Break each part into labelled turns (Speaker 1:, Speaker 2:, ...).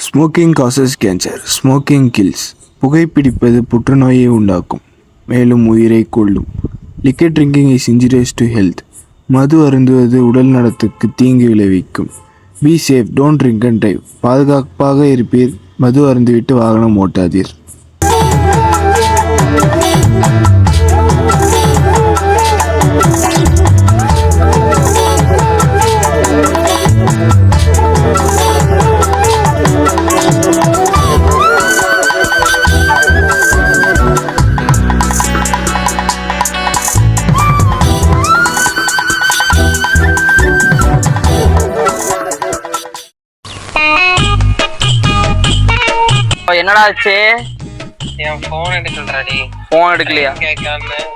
Speaker 1: Smoking causes cancer. Smoking kills. புகைப்பிடிப்பது புற்றுநோயை உண்டாக்கும், மேலும் உயிரை கொல்லும். Liquor drinking is injurious to health. மது அருந்துவது உடல் நலத்துக்கு தீங்கு விளைவிக்கும். Be safe, don't drink and drive. பாதுகாப்பாக இருப்பீர். மது அருந்துவிட்டு வாகனம் ஓட்டாதீர்.
Speaker 2: என்னடா ஆச்சு?
Speaker 3: என் ஃபோன் எடுக்கலடி.
Speaker 2: ஃபோன் எடுக்கலையா?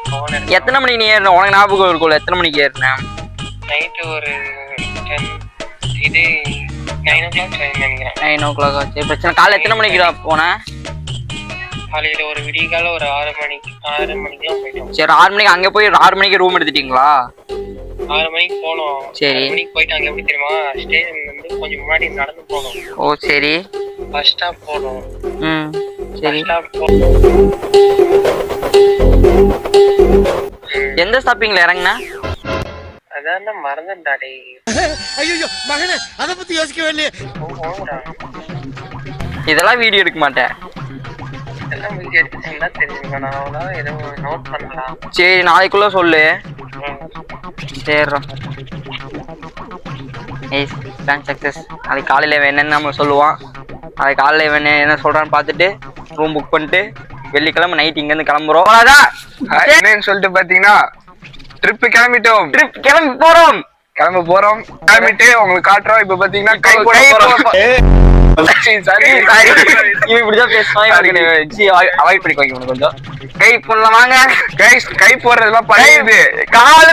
Speaker 3: ஃபோன் எடுக்க.
Speaker 2: எத்தனை மணிக்கு நீ ஏறின? உனக்கு ஞாபகம் இருக்கும்ல எத்தனை மணிக்கு ஏறின?
Speaker 3: நைட்டு ஒரு 10 இது 9 o'clock நினைக்கிறேன்.
Speaker 2: 9 o'clock ஆச்சு. பிரச்சனை. காலைல எத்தனை மணிக்கு போனேன்?
Speaker 3: காலையில ஒரு விடியகால ஒரு 6 மணிக்கெல்லாம் போயிட்டோம்.
Speaker 2: சரி, 6 மணிக்கு அங்கே போய் 6 மணிக்கு ரூம் எடுத்துட்டீங்களா?
Speaker 3: 6 மணிக்கு போனோம்.
Speaker 2: சரி.
Speaker 3: 6 மணிக்கு போயிட்டு அங்கே எப்படி தெரியுமா, ஸ்டேஷன் வந்து கொஞ்சம் முன்னாடி நடந்து போனோம்.
Speaker 2: ஓ சரி.
Speaker 3: பஸ் ஸ்டாப் போனோம்.
Speaker 2: சரி. எந்த ஸ்டாப்பிங்ல இறங்குனா?
Speaker 3: அதான் மறந்துட்டாடே.
Speaker 4: ஐயோ மகனே, அத பத்தி யோசிக்கவே இல்லையே.
Speaker 2: இதெல்லாம் வீடியோ எடுக்க மாட்டேன்.
Speaker 3: எல்லாம் வீடியோ எடுத்துட்டீங்கன்னா தெரிஞ்சுக்கணும். நான் அவ்வளோ எதுவும் நோட் பண்ணலாம்.
Speaker 2: சரி, நாளைக்குள்ள சொல்லு. சரிடா. ஏய் பிளான் சக்ஸஸ். நாளைக்கு காலையில் வேணுன்னு நம்ம சொல்லுவான். நாளைக்கு காலையில் வேணும் என்ன சொல்கிறான்னு பார்த்துட்டு ரூம் புக் பண்ணிட்டு வெள்ளிக்கிழமை நைட் இங்கேருந்து கிளம்புறோம். அவ்வளோதான்.
Speaker 5: என்னன்னு சொல்லிட்டு பார்த்தீங்கன்னா ட்ரிப்பு கிளம்பிட்டோம். கிளம்ப போறோம். கிளம்பிட்டு உங்களுக்கு காட்டுறோம். இப்ப பாத்தீங்கன்னா கை போட போறோம்.
Speaker 2: அவாய்ட் பண்ணிக்கோங்க கொஞ்சம். கை போடலாம் வாங்க.
Speaker 5: கை போடுறதெல்லாம் பழையது.
Speaker 2: காலு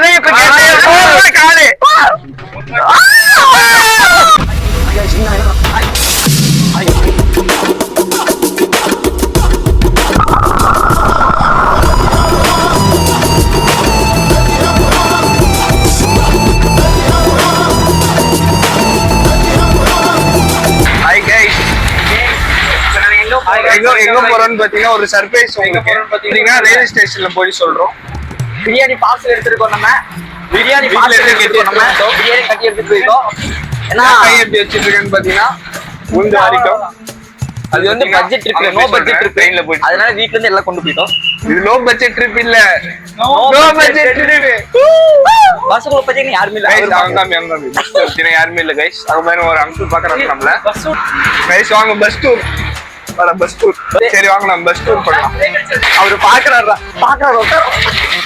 Speaker 5: எங்க போறோம்னு பாத்தீங்கன்னா ஒரு சர்ப்ரைஸ். பாத்தீங்கன்னா ரயில்வே ஸ்டேஷன்ல போய் சொல்றோம்.
Speaker 2: பிரியாணி பார்சல் எடுத்துருக்கோம். நம்ம பிரியாணி கட்டி எடுத்துட்டு போயிருக்கோம்.
Speaker 5: ஏன்னா கை எப்படி வச்சிட்டு இருக்கேன்னு பாத்தீங்கன்னா முந்து வரைக்கும்
Speaker 2: அது வந்து budget trip, no budget trip ட்ரெயின்ல போய், அதனால வீட்ல இருந்து எல்லாம் கொண்டு போயிட்டோம்.
Speaker 5: இது லோ பட்ஜெட் ட்ரிப் இல்ல, நோ பட்ஜெட் ட்ரிப்.
Speaker 2: பஸ்ஸுக்குள்ள பாத்தீங்கன்னா யாருமே இல்ல.
Speaker 5: அங்க யாருமே இல்ல கைஸ். அங்க மாதிரி ஒரு அங்கிள் பாக்குறாங்க நம்மள. கைஸ் வாங்க பஸ் டூர். Bus tour. சரி வாங்க நம்ம பஸ் டூர் பண்ணலாம்.
Speaker 2: அவரு பாக்குறாரு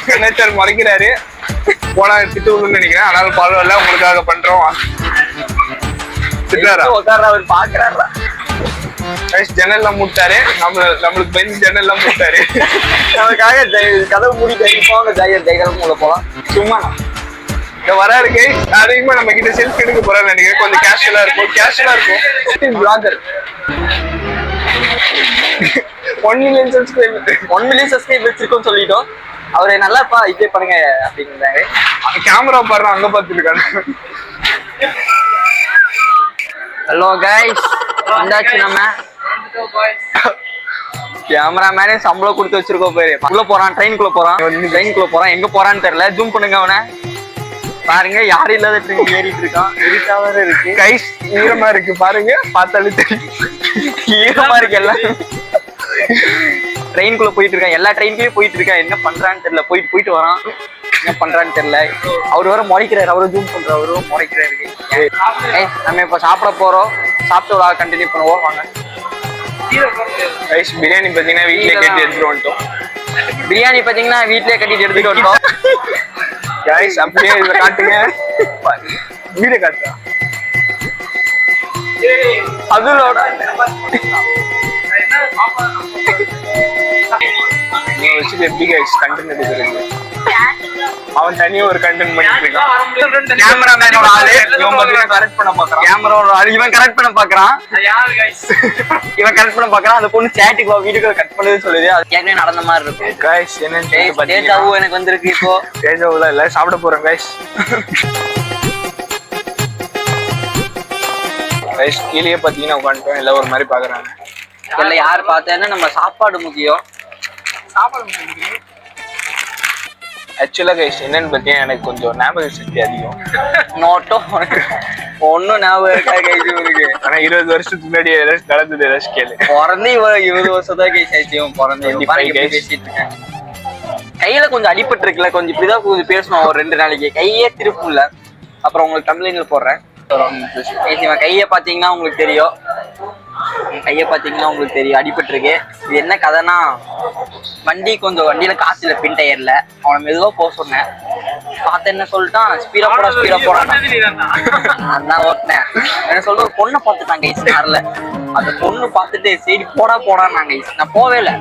Speaker 5: கனெக்டர் முறைக்கிறாரு. போனா திட்டுன்னு நினைக்கிறேன். அதனால பரவாயில்ல, உங்களுக்காக பண்றோம். திட்டாரா?
Speaker 2: அவர் பாக்குறாரு.
Speaker 5: ஜன்னல்லாம் மூட்டாரு. நம்மளுக்கு பயந்து ஜன்னல்லாம் மூட்டாரு.
Speaker 2: நமக்காக கதவு மூடிட்டு ஜெயகரம் உள்ள போலாம்.
Speaker 5: சும்மா வராரு கைஸ். அதிகமா நம்ம கிட்ட செல்ஃபி எடுக்க போறான்னு நினைக்கிறேன். கொஞ்சம் கேஷுவலா இருக்கும். பிளாகர் 1 million subscribers இருக்கும்னு சொல்லிட்டோம். அவரு நல்லாப்பா இதே பண்ணுங்க அப்படிங்கிறாரு. கேமரா பாருங்க, அங்க பாத்துருக்காங்க.
Speaker 2: ஹலோ கைஸ், வந்தாச்சு. நம்ம கேமராமேனே சம்பளம் கொடுத்து வச்சிருக்கோம். பேரு உள்ள போறான், ட்ரெயின்குள்ள போறான். எங்க போறான்னு தெரியல. ஜூம் பண்ணுங்க அவனை. பாருங்க, யாரும் இல்லாத ட்ரெயின் ஏறிட்டு இருக்கான். இருக்காவே இருக்கு.
Speaker 5: கைஸ் ஈரமா இருக்கு பாருங்க, பார்த்தாலே தெரியும்.
Speaker 2: ஈரமா இருக்கு. எல்லாம் ட்ரெயின்குள்ள போயிட்டு இருக்கான். எல்லா ட்ரெயின்லயும் போயிட்டு இருக்கான். என்ன பண்றான்னு தெரியல. போயிட்டு வரான். என்ன பண்றான்னு தெரியல. அவரு வர முறைக்கிறாரு. அவரும் ஜூம் பண்ற, அவரும் முறைக்கிறாரு. நம்ம இப்ப சாப்பிட போறோம். சாப்பிட்டு கண்டினியூ பண்ணுவோம் வாங்க.
Speaker 5: கைஸ் பிரியாணி பாத்தீங்கன்னா வீட்லயே கட்டி எடுத்துட்டு வந்துட்டோம். கைஸ் அப்படியே இத காட்டுங்க. வீடியோ காட்டுறா.
Speaker 2: அதுலோட
Speaker 5: நீங்க வச்சுட்டு எப்படி கைஸ் கண்டென்ட் எடுக்கிறது? அவன் தனியா ஒரு கண்டென்ட் பண்ணிட்டு இருக்கான்.
Speaker 2: கேமராமேனோட ஆளு
Speaker 5: இவன் பாத்தீங்கன்னா கரெக்ட் பண்ண பாக்குறான்.
Speaker 2: கேமராவோட ஆளு இவன் கரெக்ட் பண்ண பாக்குறான். அந்த பொண்ணு சேட்டுக்கு வீடியோ கட் பண்ணுதுன்னு சொல்லுது. அது ஏற்கனவே நடந்த மாதிரி இருக்கும்.
Speaker 5: கைஸ் என்னன்னு
Speaker 2: தேஜாவும் எனக்கு வந்திருக்கு. இப்போ
Speaker 5: தேஜாவுல இல்ல, சாப்பிட போறோம் கைஸ். ரைஸ் கீழே பாத்தீங்கன்னா உட்காந்துட்டோம் எல்லாம் ஒரு மாதிரி பாக்குறாங்க.
Speaker 2: இல்ல யார் பார்த்தேன்னா நம்ம சாப்பாடு முக்கியம்.
Speaker 5: ஆக்சுவலா கைஸ் என்னன்னு பாத்தீங்கன்னா எனக்கு கொஞ்சம் ஞாபக சக்தி அதிகம்.
Speaker 2: நோட்டம் ஒன்னும் ஞாபகம் இருக்கா கைஸ் இவனுக்கு?
Speaker 5: ஆனா 20 வருஷத்துக்கு முன்னாடி ஏதாச்சும் நடந்தது ஏதாச்சும் கேளு.
Speaker 2: பிறந்து 20 வருஷம் தான் கைஸ் ஆயிடுச்சு. பிறந்து பேசிட்டு இருக்கேன். கையில கொஞ்சம் அடிபட்டு இருக்குல்ல, கொஞ்சம் இப்படிதான் கொஞ்சம் பேசணும் ஒரு 2 நாளைக்கு. கையே திருப்புல. அப்புறம் உங்களுக்கு கம்ப்ளைண்ட்ல போடுறேன். கையை பாத்தீங்கன்னா உங்களுக்கு தெரியும். அடிபட்டு இருக்கு. இது என்ன கதைன்னா, வண்டியில காசு இல்ல, பின் டயர்ல. அவனை மெதுவா போக சொன்னேன். பார்த்து என்ன சொல்லிட்டான், ஸ்பீடா போடா. அதான் ஓட்டினேன். என்ன சொல்ற, ஒரு பொண்ணை பார்த்துட்டாங்க கைஸ் கார்ல. அந்த பொண்ணு பார்த்துட்டு சரி போடான்னாங்க. நான் போவே இல்லை.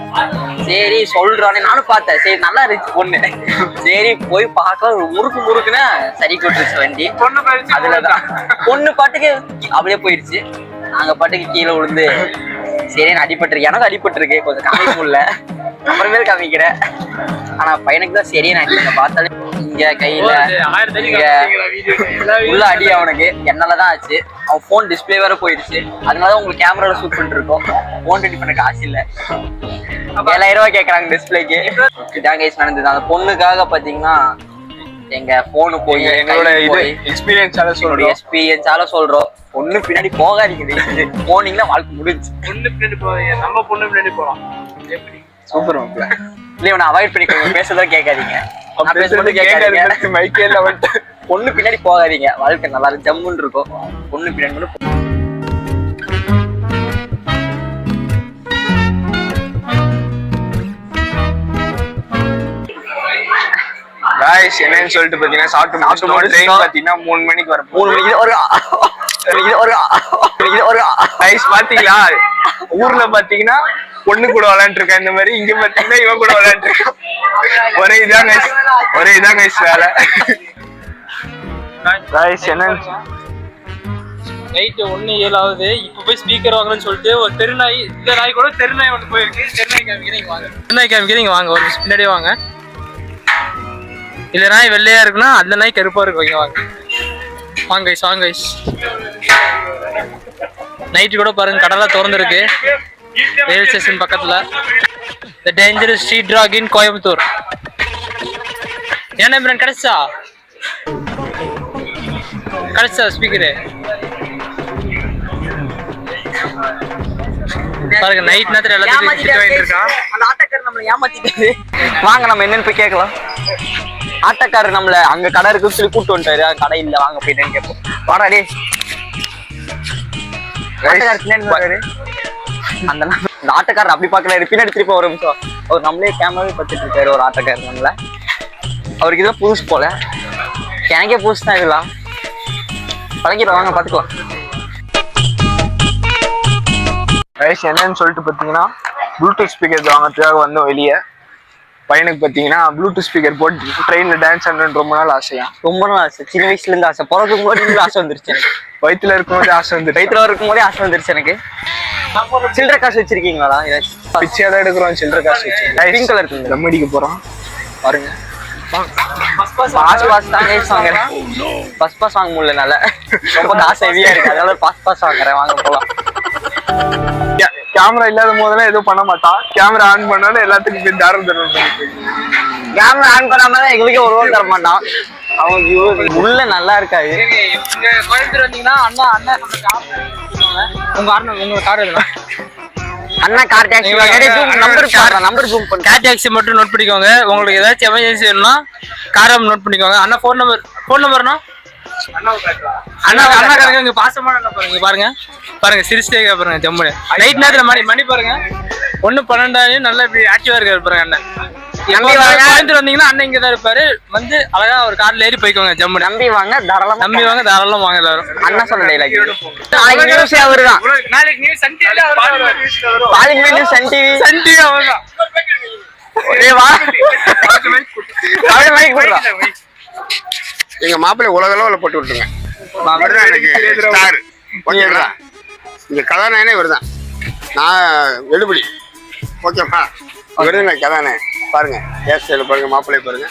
Speaker 2: சரி சொல்றானே நானும் பார்த்தேன். சரி நல்லா இருந்துச்சு பொண்ணு. சரி போய் பார்க்க ஒரு முறுக்குன்னு சரி கொட்டுருச்சு வண்டி. அதுலதான் பொண்ணு பாட்டுக்கு அப்படியே போயிடுச்சு. நாங்க பாட்டுக்கு கீழே விழுந்து சரி அடிபட்டிருக்கு. எனக்கு அடிபட்டிருக்கு, கொஞ்சம் காமிக்க முடியல. அப்புறமேல் காமிக்கிறேன். ஆனா பையனுக்கு தான் சரி. நான் இங்க பார்த்தாலே இங்க கையில உள்ள அடி அவனுக்கு என்னாலதான் ஆச்சு. அவன் போன் டிஸ்பிளே வேற போயிடுச்சு. அதனால உங்களுக்கு கேமரால ஷூட் பண்ணிட்டு இருக்கோம். போன் ரெடி பண்ண காசு இல்ல. 7000 ரூபாய் கேக்குறாங்க டிஸ்பிளேக்கு. இதான் கைஸ் நடந்தது. அந்த பொண்ணுக்காக பாத்தீங்கன்னா எங்க போனு போய்
Speaker 5: எங்களோட இது எக்ஸ்பீரியன்ஸால
Speaker 2: சொல்றோம். பொண்ணு பின்னாடி போகாதீங்க. போனீங்கன்னா வாழ்க்கை முடிஞ்சு.
Speaker 3: பொண்ணு பின்னாடி போவீங்க, நம்ம பொண்ணு பின்னாடி போறோம். எப்படி
Speaker 2: சூப்பர் இல்ல இவனை அவாய்ட் பண்ணிக்கோங்க. பேசுறதா கேட்காதீங்க. பொண்ணு பின்னாடி போகாதீங்க. வாழ்க்கை நல்லா இருக்கு, ஜம்முன்னு இருக்கும். பொண்ணு பின்னாடி
Speaker 5: गाइस என்னன்னு சொல்லிட்டு பாத்தீங்கன்னா சாப்பிட்டு ட்ரெயின் பாத்தீங்கன்னா 3 மணிக்கு வரும்.
Speaker 2: 3 மணிக்கு ஒரு
Speaker 5: गाइस பாத்தீங்களா, ஊர்ல பாத்தீங்கன்னா பொண்ணு கூட விளையாண்டு இருக்கா இந்த மாதிரி. இங்க பாத்தீங்கன்னா இவன் கூட விளையாண்டு இருக்கான். ஒரே இதான் गाइस வேலை. गाइस என்னன்னு
Speaker 3: நைட்டு 1:07 ஆகுது. இப்போ போய் ஸ்பீக்கர் வாங்கணும்னு சொல்லிட்டு ஒரு தெருநாய், இந்த நாய் கூட தெருநாய் ஒன்று போயிருக்கு. தெருநாய் காமிக்கிறீங்க வாங்க. ஒரு பின்னாடியே வாங்க. இந்த நாய் வெள்ளையா இருக்குன்னா அந்த நாய் கருப்பா இருக்கு. வாங்க கைஸ். நைட்டு கூட பாருங்க, கடலாம் திறந்துருக்கு ரயில்வே ஸ்டேஷன் பக்கத்துல. The dangerous street dog in Coimbatore. என்ன பிராண்ட் கிடைச்சா ஸ்பீக்கரு பாருங்க. நைட் நேரத்துல எல்லாத்தையும் திட்டு வாங்கிட்டு இருக்கான்.
Speaker 2: அந்த ஆட்டோக்காரர் நம்மள ஏமாத்திட்டாரு. வாங்க நம்ம என்னன்னு போய் கேட்கலாம். ஆட்டோக்காரர் நம்மள அங்க கடை இருக்குன்னு சொல்லி கூப்பிட்டு வந்துட்டாரு. கடை இல்ல, வாங்க போயிட்டேன்னு கேட்போம். வாடா டே. அந்த ஆட்டோக்காரர் அப்படி பாக்குறாரு, பின்னாடி திருப்பி ஒரு நிமிஷம். அவர் நம்மளே கேமராவே பார்த்துட்டு இருக்காரு. ஒரு ஆட்டோக்காரர் நம்மள. அவருக்கு இதெல்லாம் புதுசு போல. எனக்கே புதுசு தான் இதெல்லாம். பழகிடும், வாங்க பாத்துக்கலாம்.
Speaker 5: गाइस என்னன்னு சொல்லிட்டு பாத்தீங்கன்னா ப்ளூடூத் ஸ்பீக்கர் வாங்கறதுக்காக வந்தோம் வெளியே. பையனுக்கு பாத்தீங்கன்னா ப்ளூடூத் ஸ்பீக்கர் போட்டு ட்ரெயின்ல டான்ஸ் ஆடணும்னு ரொம்ப நாள் ஆசையா.
Speaker 2: சின்ன வயசுல இருந்து ஆசை. பிறக்கும் போது ஆசை வந்துருச்சு எனக்கு.
Speaker 5: வயிற்றுல இருக்கும்போது ஆசை வந்துருச்சு எனக்கு.
Speaker 2: சில்லற காசு வச்சிருக்கீங்களா?
Speaker 5: பிச்சையா தான் எடுக்கிறோம். சில்லற காசு வச்சு
Speaker 2: பிங்க் கலர் இருக்கு.
Speaker 5: தம் அடிக்க போறோம் பாருங்க.
Speaker 2: பாஸ் வாங்க முடியல. ரொம்ப காசு ஹெவியா இருக்கு, அதனால பாஸ் வாங்குறேன். வாங்க போலாம்.
Speaker 5: கேமரா இல்லாத போதெல்லாம் எதுவும் பண்ண மாட்டான். கேமரா ஆன் பண்ணாலும் எல்லாத்துக்கும் தாரம் தரும்.
Speaker 2: கேமரா ஆன் பண்ணாமதான் எங்களுக்கே ஒரு ரூபா தர மாட்டான். அவங்க உள்ள நல்லா இருக்காது.
Speaker 3: கோயம்புத்தூர் வந்தீங்கன்னா உங்க கார் எதுனா
Speaker 2: அண்ணா கார் டாக்ஸி
Speaker 3: கார் டாக்ஸி மட்டும் நோட் பண்ணிக்கோங்க. உங்களுக்கு ஏதாச்சும் எமர்ஜென்சி வேணும்னா காரம் நோட் பண்ணிக்கோங்க. அண்ணா ஃபோன் நம்பர்னா அண்ணா காரங்க இங்க பாசமான அண்ணா பாருங்க. பாருங்க சிரிச்சிட்டே பாருங்க. ஜம்முனு நைட் நேரத்துல மணி பாருங்க 1:12 நல்லா இப்படி ஆக்டிவா இருக்காரு பாருங்க அண்ணன். கோயம்புத்தூர் வந்தீங்கன்னா அண்ணன் இங்கதான் இருப்பாரு. வந்து அழகா ஒரு கார்ல ஏறி போய்க்கோங்க. ஜம்மு
Speaker 2: நம்பி வாங்க
Speaker 3: தாராளம் வாங்க எல்லாரும்.
Speaker 2: அண்ணா சொன்ன டைலாக் நியூஸ் அவர்தான்.
Speaker 3: நாளைக்கு news Sun TV
Speaker 2: Sun TV அவர்தான்.
Speaker 6: எங்க மாப்பிள்ளை உலக அளவில் போட்டு விட்டுருங்க. எனக்கு ஸ்டார் ஓகேங்களா? இங்க கதாநாயகனே இவர்தான். நான் எடுபடி ஓகேவா? இவர்தான் கதாநாயகன். பாருங்க ஹேர் ஸ்டைல பாருங்க, மாப்பிள்ளை பாருங்க.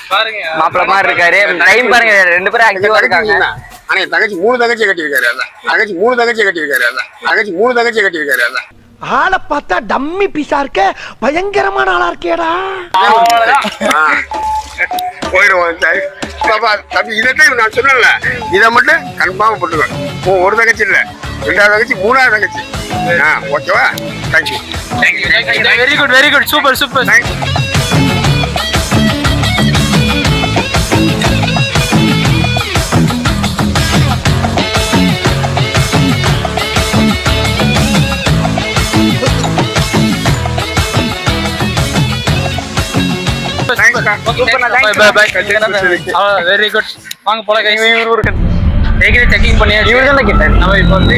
Speaker 2: மாப்பிள்ளை மாதிரி இருக்காரு. டைம் பாருங்க, 2 பேரும் ஆக்டிவா இருக்காங்க.
Speaker 6: ஆனா என் தங்கச்சி 3 தங்கச்சியை கட்டியிருக்காரு. அதான் தங்கச்சி 3 தங்கச்சியை கட்டியிருக்காரு. அதான் தங்கச்சி 3 தங்கச்சியை கட்டியிருக்காரு. அதான்
Speaker 4: ஆளை பார்த்தா டம்மி பீஸா இருக்க, பயங்கரமான ஆளா இருக்கேடா.
Speaker 6: போயிடுவோம் தம்பி. இதைத்தான் நான் சொன்னேன்ல, இதை மட்டும் கன்ஃபார்ம் போட்டுக்கோ. ஒரு தங்கச்சி இல்லை, 2வது தங்கச்சி, 3வது தங்கச்சி. ஓகேவா? Thank you.
Speaker 3: Very good very good, super super. Very good. வாங்க போல கைஸ். வெஹிக்கிள் செக்கிங் பண்ணியாச்சு.
Speaker 2: இவரு தான் கேட்டாரு.
Speaker 3: நம்ம இப்போ வந்து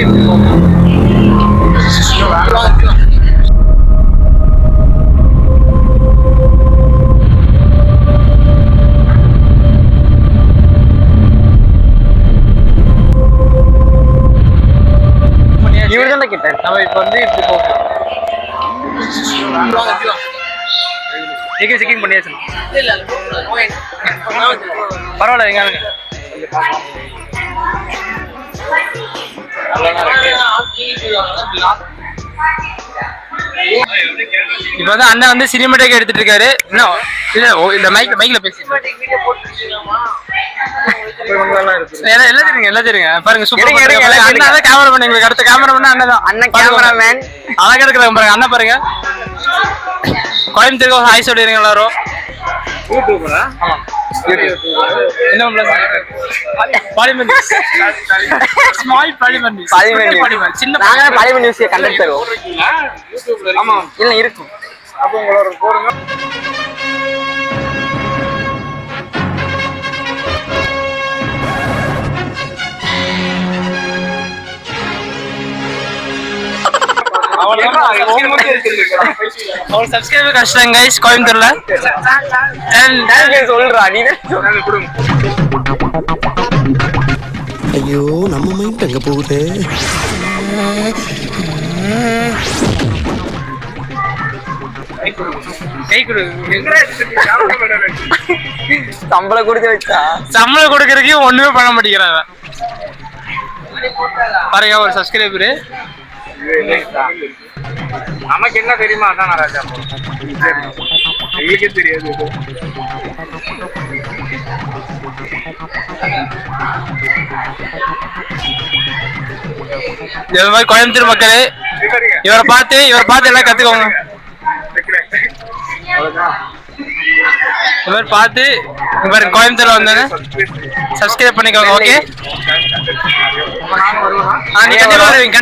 Speaker 2: இவரு தான் கேட்டாரு.
Speaker 3: நம்ம இப்போ வந்து இப்படி போகணும். வெஹிக்கிள் செக்கிங் பண்ணியாச்சு. பரவாயில்ல, எங்க இப்ப வந்து அண்ணன் வந்து சினிமேட்டிக் எடுத்துட்டு இருக்காரு. இன்னும் இல்ல, இந்த மைக்ல பேசி எல்லாம் தெரியுங்க. பாருங்க சூப்பர். அண்ணா தான் கேமராமேன், எங்களுக்கு அடுத்த கேமராமேன் அண்ணன் தான்.
Speaker 2: அண்ணன் கேமராமேன்
Speaker 3: அழகா இருக்கிறாங்க பாருங்க. அண்ணா பாருங்க, கோயம்புத்தூருக்கு ஹாய் சொல்லிடுங்க எல்லாரும். என்ன பார்லிமெண்ட் ஸ்மால் பார்லிமெண்ட் சின்ன
Speaker 2: பார்லிமெண்ட் நியூஸ் கண்டக்ட் தருவோம். ஆமா இல்ல இருக்கும்.
Speaker 5: அப்போ உங்களோட போடுங்க.
Speaker 3: சப்ஸ்கிரைபர் கஷ்டம் கைஸ் கோயம்புத்தூர்ல.
Speaker 2: சொல்றா நீ.
Speaker 4: ஐயோ, நம்ம மைண்ட் எங்க போகுது?
Speaker 3: கை கொடு.
Speaker 2: சம்பளம் கொடுத்து வச்சா
Speaker 3: சம்பளம் கொடுக்கறதுக்கு ஒண்ணுமே பண்ண மாட்டேங்கிறாங்க பாருங்க. ஒரு சப்ஸ்கிரைபரு.
Speaker 5: நமக்கு என்ன தெரியுமா? அதான் ராஜா, எங்களுக்கே தெரியாது.
Speaker 3: இது மாதிரி கோயம்புத்தூர் மக்களே இவரை பார்த்து எல்லாம் கத்துக்கோங்க. இந்த மாதிரி பார்த்து கோயம்புத்தூர்ல வந்தானே சப்ஸ்கிரைப் பண்ணிக்கோங்க. ஓகே, நீ கண்டிப்பா வருவீங்க.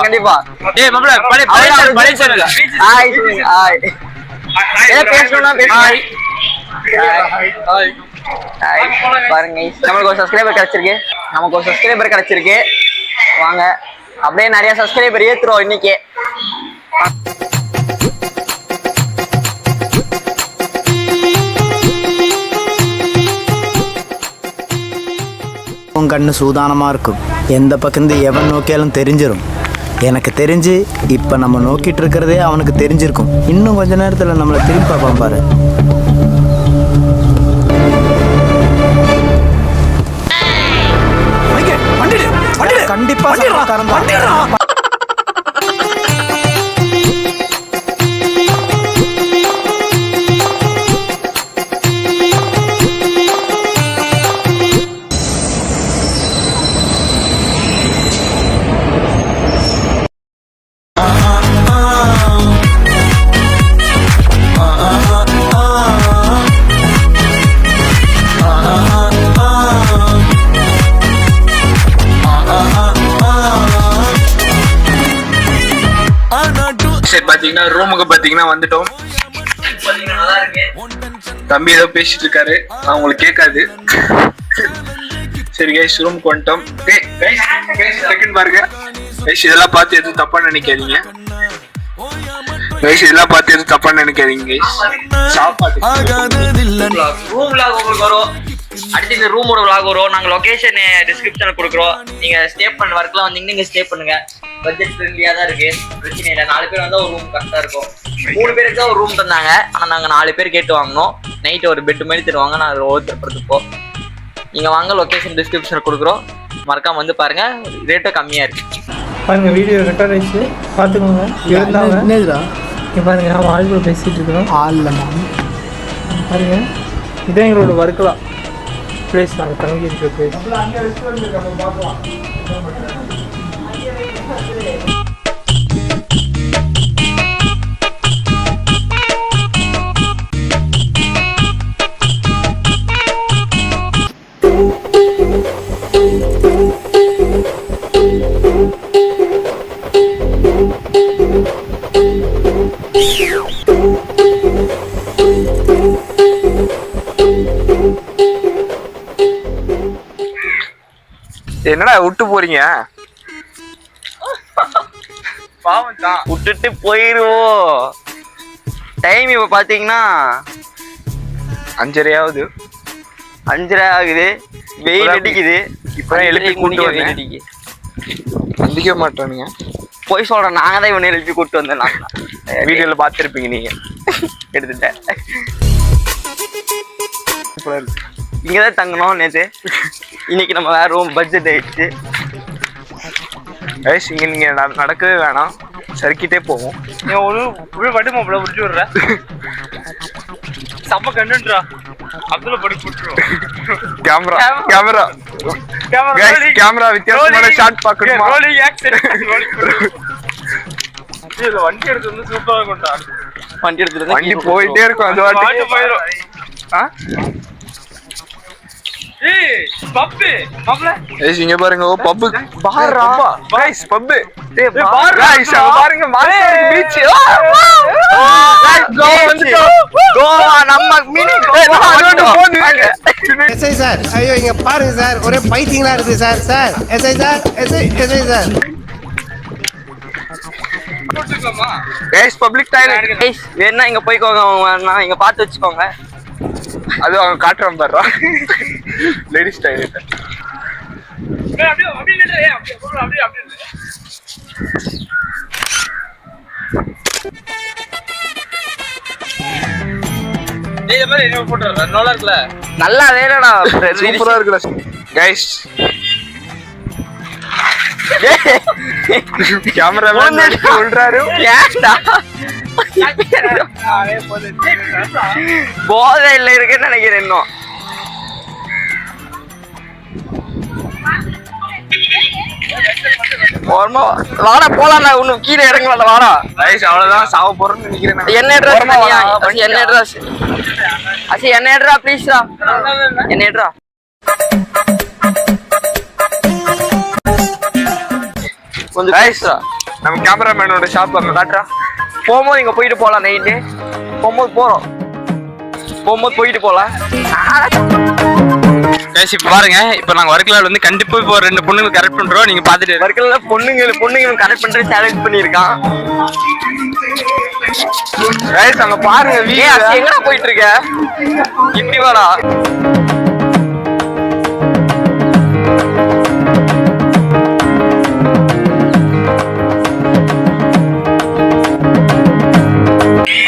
Speaker 2: கண்டிப்பா.
Speaker 3: ஏய் மாப்ள பழைய சொல்லுங்க.
Speaker 2: பாருங்க நமக்கு ஒரு சப்ஸ்கிரைபர் கிடைச்சிருக்கு. வாங்க அப்படியே நிறைய சப்ஸ்கிரைபர் ஏத்துறோம் இன்னைக்கு.
Speaker 7: உன் கண்ணு சூதானமா இருக்கும். எந்த பக்கம் எவன் நோக்கியாலும் தெரிஞ்சிடும். எனக்கு தெரிஞ்சு இப்ப நம்ம நோக்கிட்டு இருக்கிறதே அவனுக்கு தெரிஞ்சிருக்கும். இன்னும் கொஞ்ச நேரத்துல நம்மளை திரும்பி பார்ப்பான் பாரு. கண்டிப்பா
Speaker 5: பாத்தீங்கன்னா ரூமுக்கு பாத்தீங்கன்னா வந்துட்டோம். தம்பி ஏதோ பேசிட்டு இருக்காரு, அவங்களுக்கு கேட்காது. சரி கைஸ், ரூமுக்கு வந்துட்டோம். செகண்ட் பாருங்க கைஸ், இதெல்லாம் பார்த்து எதுவும் தப்பா நினைக்காதீங்க கைஸ். சாப்பாடு
Speaker 2: ரூம் வ்ளாக் உங்களுக்கு வரும். அடுத்து இந்த ரூமோட வ்ளாக் வரும். நாங்க லொகேஷன் டிஸ்கிரிப்ஷன்ல கொடுக்குறோம். நீங்க ஸ்டே பண்ண ஒர்க்லாம் வந்தீங்கன்னா நீங்க ஸ்டே பண்ணுங்க. பட்ஜெட் ஃப்ரெண்ட்லியா தான் இருக்கு, பிரச்சனை இல்லை. 4 பேர் வந்தா ஒரு ரூம் கரெக்டா இருக்கும். 3 பேருக்கு தான் ஒரு ரூம் தந்தாங்க. ஆனா நாங்க 4 பேர் கேட்டு வாங்கினோம். நைட் ஒரு பெட் மாதிரி தருவாங்க. நான் ஒருத்தர் படுத்துப்போம். நீங்கள் வாங்க, லொக்கேஷன் டிஸ்கிரிப்ஷனில் கொடுக்குறோம், மறக்காம வந்து பாருங்க. ரேட்டும் கம்மியாக இருக்கு.
Speaker 3: பாருங்க வீடியோ ரெக்கார்ட் ஆயிடுச்சு, பார்த்துக்கோங்க. இருந்தாங்க
Speaker 7: என்னதுடா
Speaker 3: இங்கே பாருங்க, நம்ம ஆள் கூட பேசிகிட்டு இருக்கிறோம்.
Speaker 7: ஆல்லமா
Speaker 3: பாருங்க இதான் எங்களோட வர்க்கலா பிளேஸ், நாங்கள் தங்கி இருக்கிற பிளேஸ்.
Speaker 5: என்னடா விட்டு போறீங்க?
Speaker 2: பாவம் தான், விட்டுட்டு போயிடுவோம். டைம் இப்போ பார்த்தீங்கன்னா
Speaker 5: 5:30 ஆகுது.
Speaker 2: 5:30 ஆகுது. வெயில் அடிக்குது.
Speaker 5: இப்போ எழுப்பி கூட்டு
Speaker 2: வெயில்
Speaker 5: வந்தேன்.
Speaker 2: அடிக்குது.
Speaker 5: நம்பிக்க மாட்டானுங்க.
Speaker 2: போய் சொல்கிறேன், நாங்கள் தான் இவனை எழுப்பி கூப்பிட்டு வந்தேன். நான்
Speaker 5: வீடியோல பார்த்துருப்பீங்க நீங்க.
Speaker 2: எடுத்துட்டேன். இங்கே தான் தங்கணும் நேற்று. இன்னைக்கு நம்ம வேற ரூம் பட்ஜெட் ஆயிடுச்சு.
Speaker 5: கைஸ் இங்க நீங்க நடக்கவே வேணாம், சறுக்கிட்டே போவோம்.
Speaker 3: நீ ஒரு வட்டு மாப்பிள்ள முடிச்சு விடுற சப்ப கண்டுன்றா அதுல படி போட்டுரும்.
Speaker 5: கேமரா கேமரா கைஸ், கேமரா வித்தியாசமான ஷாட் பார்க்கணுமா?
Speaker 3: ரோலிங் ஆக்ஷன் இதுல வண்டி எடுத்து வந்து சூப்பரா இருக்கும்டா.
Speaker 2: வண்டி எடுத்துட்டு
Speaker 5: வண்டி போயிட்டே இருக்கும், அது வாட்டி
Speaker 3: போயிடும்.
Speaker 5: ஆ
Speaker 3: ஏய் பப்பு மாப்பிள்ள
Speaker 5: கைஸ் இங்க பாருங்க, ஓ பப்பு
Speaker 2: பாருடா.
Speaker 5: கைஸ் பப்பு.
Speaker 2: டேய்
Speaker 5: பாருடா கைஸ், அங்க பாருங்க மார்கெட் பீச். கைஸ் கோவா வந்துட்டோம்.
Speaker 2: கோவா நம்ம மினி கோவா
Speaker 5: அதோட போடு.
Speaker 4: எஸ்ஐ சார், ஐயோ இங்க பாருங்க சார், ஒரே பைத்தியங்களா இருக்கு sir. Sir SI sir, SI sir.
Speaker 5: Guys public toilet.
Speaker 2: Guys வேணா இங்க போய்க்கோங்க, வேணா இங்க பார்த்து வச்சுக்கோங்க.
Speaker 5: அது அவங்க காட்டுறான் பாருடா, லேடிஸ் டாய்லெட்.
Speaker 3: நல்லா இருக்குல்ல?
Speaker 2: நல்லா வேலைடா.
Speaker 5: சூப்பரா இருக்குடா கைஸ். கேமராமேன் எடுத்து விடுறாரு.
Speaker 2: ஏன்டா போதையில இருக்குன்னு நினைக்கிறேன். இன்னும் வாடா போலாம், இன்னும் கீழே இறங்கல. வாடா
Speaker 5: கைஸ் அவ்வளவுதான், சாவ போறேன்னு நினைக்கிறேன்.
Speaker 2: என்ன என்னடா ப்ளீஸ்டா, என்னடா கொஞ்சம் கைஸ்டா.
Speaker 5: நம்ம கேமராமேனோட ஷாப் அங்க காட்டுறா.
Speaker 2: போகும்போது இங்க போயிட்டு போலாம். நைட்டு போகும்போது போயிட்டு போலாம்.
Speaker 3: கைஸ் இப்போ பாருங்க, இப்போ நாங்கள் வர்க்கலாவில் வந்து கண்டிப்பா இப்போ 2 பொண்ணுங்க கரெக்ட் பண்றோம். நீங்க பாத்துட்டு
Speaker 2: வர்க்கல பொண்ணுங்க கனெக்ட் பண்ற சேலஞ்ச் பண்ணிருக்கான்.
Speaker 5: கைஸ் அங்க பாருங்க,
Speaker 2: எங்கடா போயிட்டு இருக்க? இப்படி வாடா.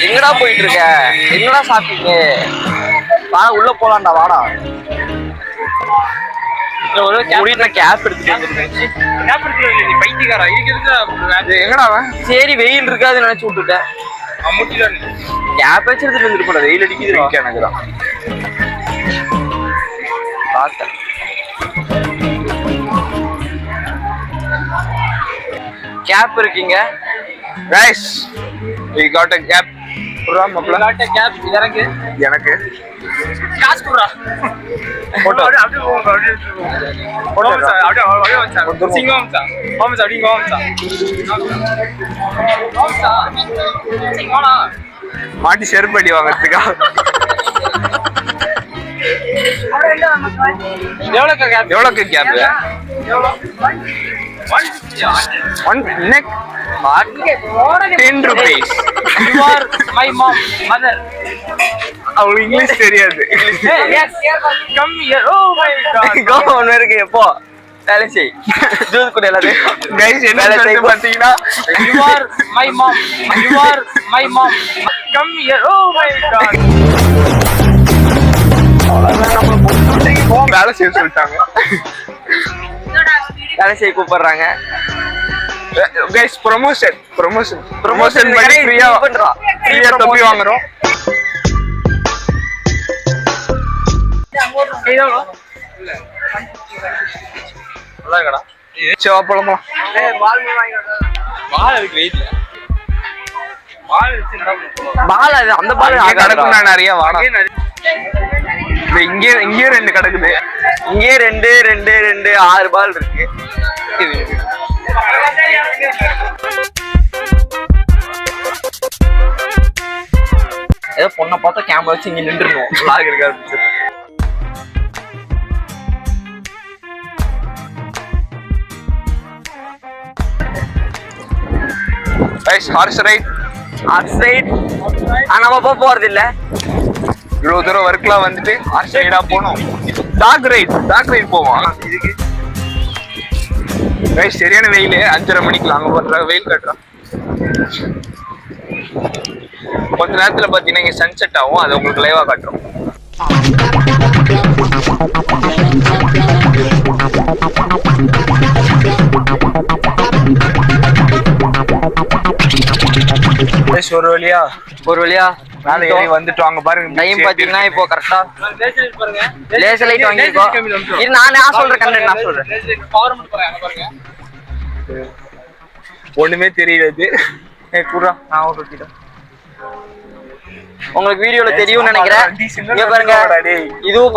Speaker 2: எங்கடா போயிட்டு இருக்க? என்னடா சாப்பிட்டீங்க? வாடா உள்ள போலாம்டா. வாடா கேப் எடுத்துட்டு வந்துருக்கேன்.
Speaker 3: பைத்தியக்காரா
Speaker 5: எங்கடா அவன்?
Speaker 2: சரி வெயில் இருக்காது நினைச்சு விட்டுட்டேன். கேப் வச்சு எடுத்துட்டு வந்துட்டு போட. வெயில் அடிக்குது
Speaker 5: எனக்கு தான்
Speaker 2: பார்த்தேன். கேப் இருக்கீங்க
Speaker 5: guys. we got a gap. புறா மாப்ள
Speaker 2: கேப் இறங்கு.
Speaker 5: எனக்கு
Speaker 3: காசு குடுறா.
Speaker 5: போட்டோ
Speaker 3: அப்படியே போங்க, அப்படியே போங்க. அப்படியே வச்சா சிங்கம் வச்சா ஹோம்ஸ் அப்படிங்க ஹோம்ஸ் சிங்கம்டா
Speaker 5: மாட்டி செருப்படி வாங்குறதுக்கா? எவ்வளோக்கு gap? 1 neck 10 rupees.
Speaker 3: You are my mom, mother.
Speaker 5: அவங்களுக்கு இங்கிலீஷ் தெரியாது.
Speaker 3: Yes, come here. Oh my god.
Speaker 2: Government இருக்கு. எப்போ வேலை செய். ஜூஸ் கூட எல்லாரும்
Speaker 5: கைஸ் என்ன சொல்லிட்டு பாத்தீங்கன்னா,
Speaker 3: You are my mom. You are my mom. Come here. Oh my god.
Speaker 2: நம்ம
Speaker 5: வேலை செய்ய சொல்லிட்டாங்க.
Speaker 2: வேலை செய்ய கூப்பிடுறாங்க.
Speaker 5: கைஸ் ப்ரொமோஷன்
Speaker 2: ப்ரொமோஷன்
Speaker 5: பண்ணி ஃப்ரீயா
Speaker 2: பண்றோம்.
Speaker 5: தொப்பி வாங்குறோம். சரி போலாமா?
Speaker 2: பால் அது அந்த பால்
Speaker 5: கிடக்குண்ணா நிறைய வாடா. இங்கே 2 கிடக்குது.
Speaker 2: இங்கே 2 6 பால் இருக்கு. ஏதோ பொண்ணை பார்த்தா கேமரா வச்சு இங்க நின்றுருவோம். லாக் இருக்காது.
Speaker 5: ஹார்ஸ் ரைட்
Speaker 2: நம்ம போறது இல்ல.
Speaker 5: இவ்வளவு தூரம் ஒர்க்லாம் வந்துட்டு ஹார்ஸ் ரைடா போனோம். டாக் ரைட் போவோம். கைஸ் சரியான வெயில். 5:30 மணிக்கு அங்க பண்ற வெயில் கட்டுறோம். கொஞ்ச நேரத்துல பாத்தீங்கன்னா இங்க சன்செட் ஆகும். அதை உங்களுக்கு லைவா காட்டுறோம்.
Speaker 2: ஒரு வழியா
Speaker 5: மேல ஏறி வந்துட்டோம். அங்க பாருங்க
Speaker 2: டைம் பாத்தீங்கன்னா இப்போ கரெக்டா லேசர் லைட் வாங்கிருக்கோம். இது நான் சொல்றேன் கண்டென்ட் நான் சொல்றேன்.
Speaker 5: ஒண்ணுமே தெரியாது.
Speaker 2: குறா நான் ஓட்டிட்டேன். உங்களுக்கு வீடியோல தெரியும்னு நினைக்கிறேன். இங்க பாருங்க, இதுவும்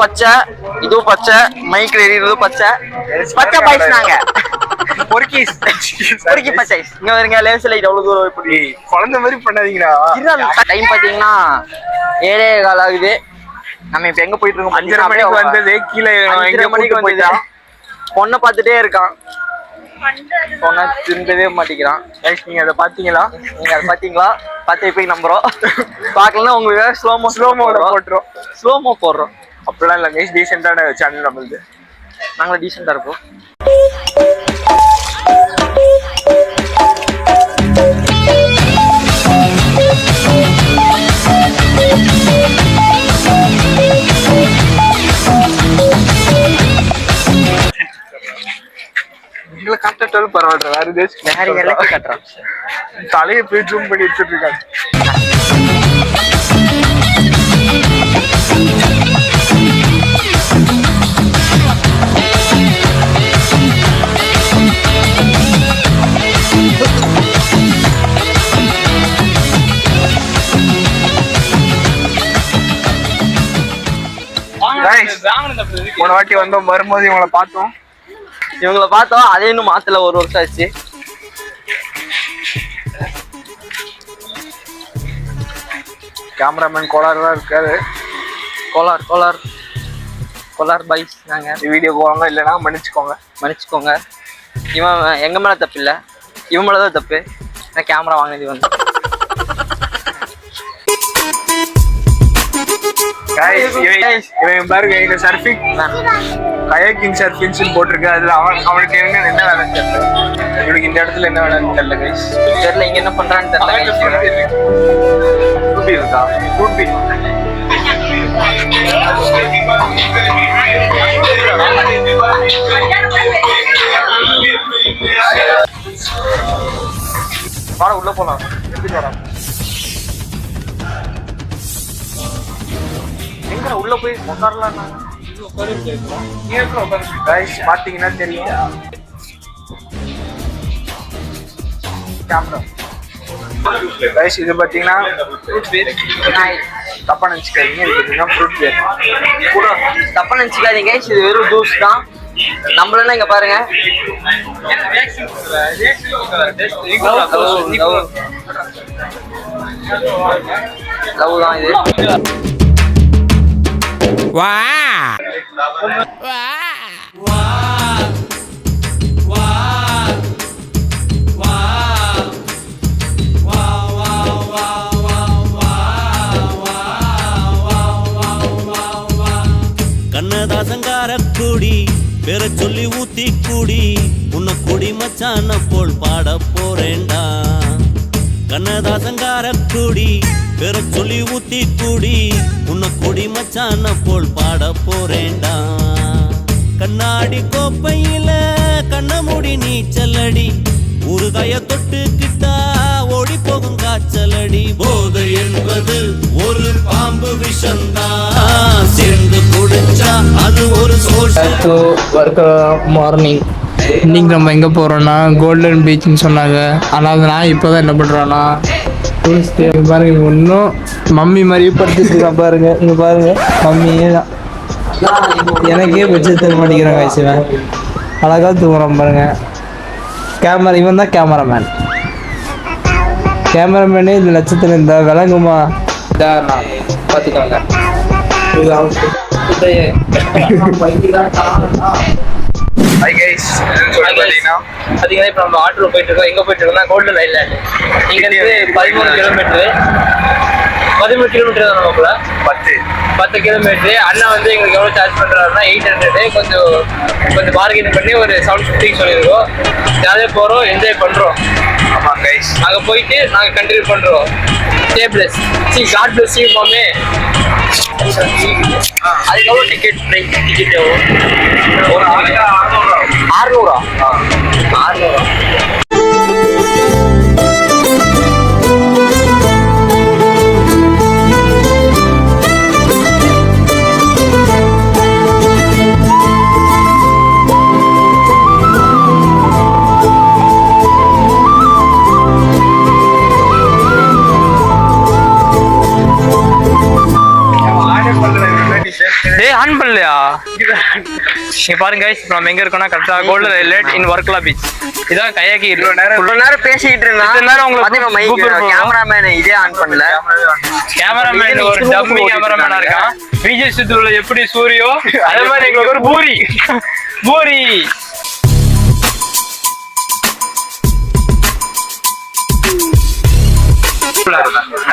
Speaker 2: பச்சை மைக்ல எரியுறது பச்சை பாய்ஸ். நாங்க பொறுக்கி பச்சை. இங்க பாருங்க லேசர் லைட் அவ்வளவு தூரம் எப்படி
Speaker 5: குழந்தை மாதிரி பண்ணாதீங்கடா.
Speaker 2: டைம் பாத்தீங்கன்னா 7:15 ஆகுது. நம்ம இப்ப எங்க போயிட்டு இருக்கோம்?
Speaker 5: 5:30 மணிக்கு வந்தது. கீழே
Speaker 2: 5:30 மணிக்கு போயிட்டான். பொண்ணை பார்த்துட்டே இருக்கான். பொண்ணை திரும்பவே மாட்டேங்கிறான்.
Speaker 5: நீங்க அதை பாத்தீங்களா?
Speaker 2: பார்த்தே போய் நம்புறோம். பார்க்கலன்னா உங்களுக்கு ஸ்லோமோ போடுறோம்.
Speaker 5: அப்படிலாம் இல்லை கைஸ். டீசெண்டான சேனல் நம்மளுது.
Speaker 2: நாங்களும் டீசெண்டா இருப்போம்.
Speaker 5: எங்களை காட்டாட்டாலும் பரவாயில்ல. வேற
Speaker 2: எல்லாத்தையும் கட்டுறான்.
Speaker 5: தலையை போய் ஜூம் பண்ணி வச்சுட்டு இருக்காங்க. போன வாட்டி வந்தோம், வரும்போது இவங்களை பார்த்தோம்.
Speaker 2: அதே இன்னும் மாத்தல. 1 வருஷம் ஆச்சு.
Speaker 5: கேமராமேன் கோளாறுதான் இருக்காரு.
Speaker 2: கோலார் பாய்ஸ். நாங்க
Speaker 5: வீடியோ போவாங்க, இல்லைன்னா மன்னிச்சுக்கோங்க.
Speaker 2: இவன் எங்க மேல தப்பு இல்ல, இவன் மேலதான் தப்பு. நான் கேமரா வாங்கினது வந்து
Speaker 5: இவன் பாருங்க, இங்க சர்ஃபிங் கயாக்கிங் சர்ஃபிங்ஸ் போட்டிருக்கு. அதுல அவனுக்கு என்ன வேலைன்னு தெரியல. இவனுக்கு இந்த இடத்துல என்ன வேலைன்னு தெரியல கைஸ்.
Speaker 2: தெரியல இங்க என்ன பண்றான்னு தெரியல.
Speaker 5: ஃப்ரூட் இருக்கா? ஃப்ரூட் பீ
Speaker 2: உள்ள போலாம். எங்க உள்ள போய் உட்காரலாம்.
Speaker 5: பாத்தீங்கன்னா தெரியும். இது பாத்தீங்கன்னா தப்பா நினைச்சுக்காதீங்க. இது பாத்தீங்கன்னா ஃப்ரூட் பேர்.
Speaker 2: தப்பா நினைச்சுக்காதீங்க, இது வெறும் ஜூஸ் தான். நம்மள இங்க பாருங்க. லவ் தான் இது.
Speaker 8: கண்ணதாசங்கார கூடி பெற சொல்லி ஊத்தி கூடி உன்னை குடி மச்சான போல் பாட போறேன்டா. கண்ணதாசங்கார கூடி பெற சொல்லி ஊத்தி கூடி உன்னை குடி மச்சான போல் பாட போறேன்டா. கண்ணாடி கோப்பையில கண்ணமுடி நீச்சலடி ஊறுகாய தொட்டுக்கிட்டா ஓடி போகும் காய்ச்சலடி போதை என்பது ஒரு பாம்பு விஷம்தான் சேர்ந்து குடிச்சா அது ஒரு சோஷல்.
Speaker 3: ஸோ மார்னிங் இன்னைக்கு நம்ம எங்கே போகிறோன்னா கோல்டன் பீச்னு சொன்னாங்க. ஆனால் நான் இப்போ தான் என்ன பண்ணுறேன்னா டூரிஸ்ட் பாருங்க, இங்கே இன்னும் மம்மி மாதிரியே படுத்துட்டு இருக்கான் பாருங்க. இங்கே பாருங்க மம்மியே தான், எனக்கே வச்சு தர மாட்டேங்கிறாங்க வயசுவன். அழகாக தூங்குறான் பாருங்க. கேமரா இவன் தான் கேமராமேனே இந்த லட்சத்தில் இந்த விளங்குமா பார்த்துக்கோங்க.
Speaker 2: பாத்தீங்கன்னா இப்ப நம்ம ஆட்டோல போயிட்டு இருக்கோம். எங்க போயிட்டு இருக்கோம்னா கோல்டன் ஐலாண்ட். இங்க இருந்து 13 கிலோமீட்டர் தான் நமக்குள்ள 10 கிலோமீட்டர். அண்ணா வந்து எங்களுக்கு எவ்வளவு சார்ஜ் பண்றாருன்னா 800. கொஞ்சம் பார்கெயின் பண்ணி ஒரு 750 சொல்லியிருக்கோம். ஜாலியா போறோம், என்ஜாய் பண்றோம்.
Speaker 5: ஆமா கைஸ்,
Speaker 2: அங்க போயிட்டு நாங்க கண்டினியூ பண்றோம். Stay bless God bless you மாமே. அதுக்கு எவ்வளோ டிக்கெட் எவ்வளோ? ஒரு 600.
Speaker 3: டேய் ஆன் பண்ணலையா? இங்க பாருங்க guys, நம்ம எங்க இருக்கோம்னா கரெக்டா கோல்டன் ஐலாண்ட் இன் வர்க்கலா பீச். இதான் கயாக்கி.
Speaker 2: இவ்வளவு நேரம் பேசிட்டு இருந்தா கேமராமேன் இதே ஆன் பண்ணல.
Speaker 3: கேமராமேன் ஒரு டம்மி கேமராமேனா இருக்கான். விஜய் சித்துல எப்படி சூரியோ அதே மாதிரி எங்களுக்கு ஒரு பூரி.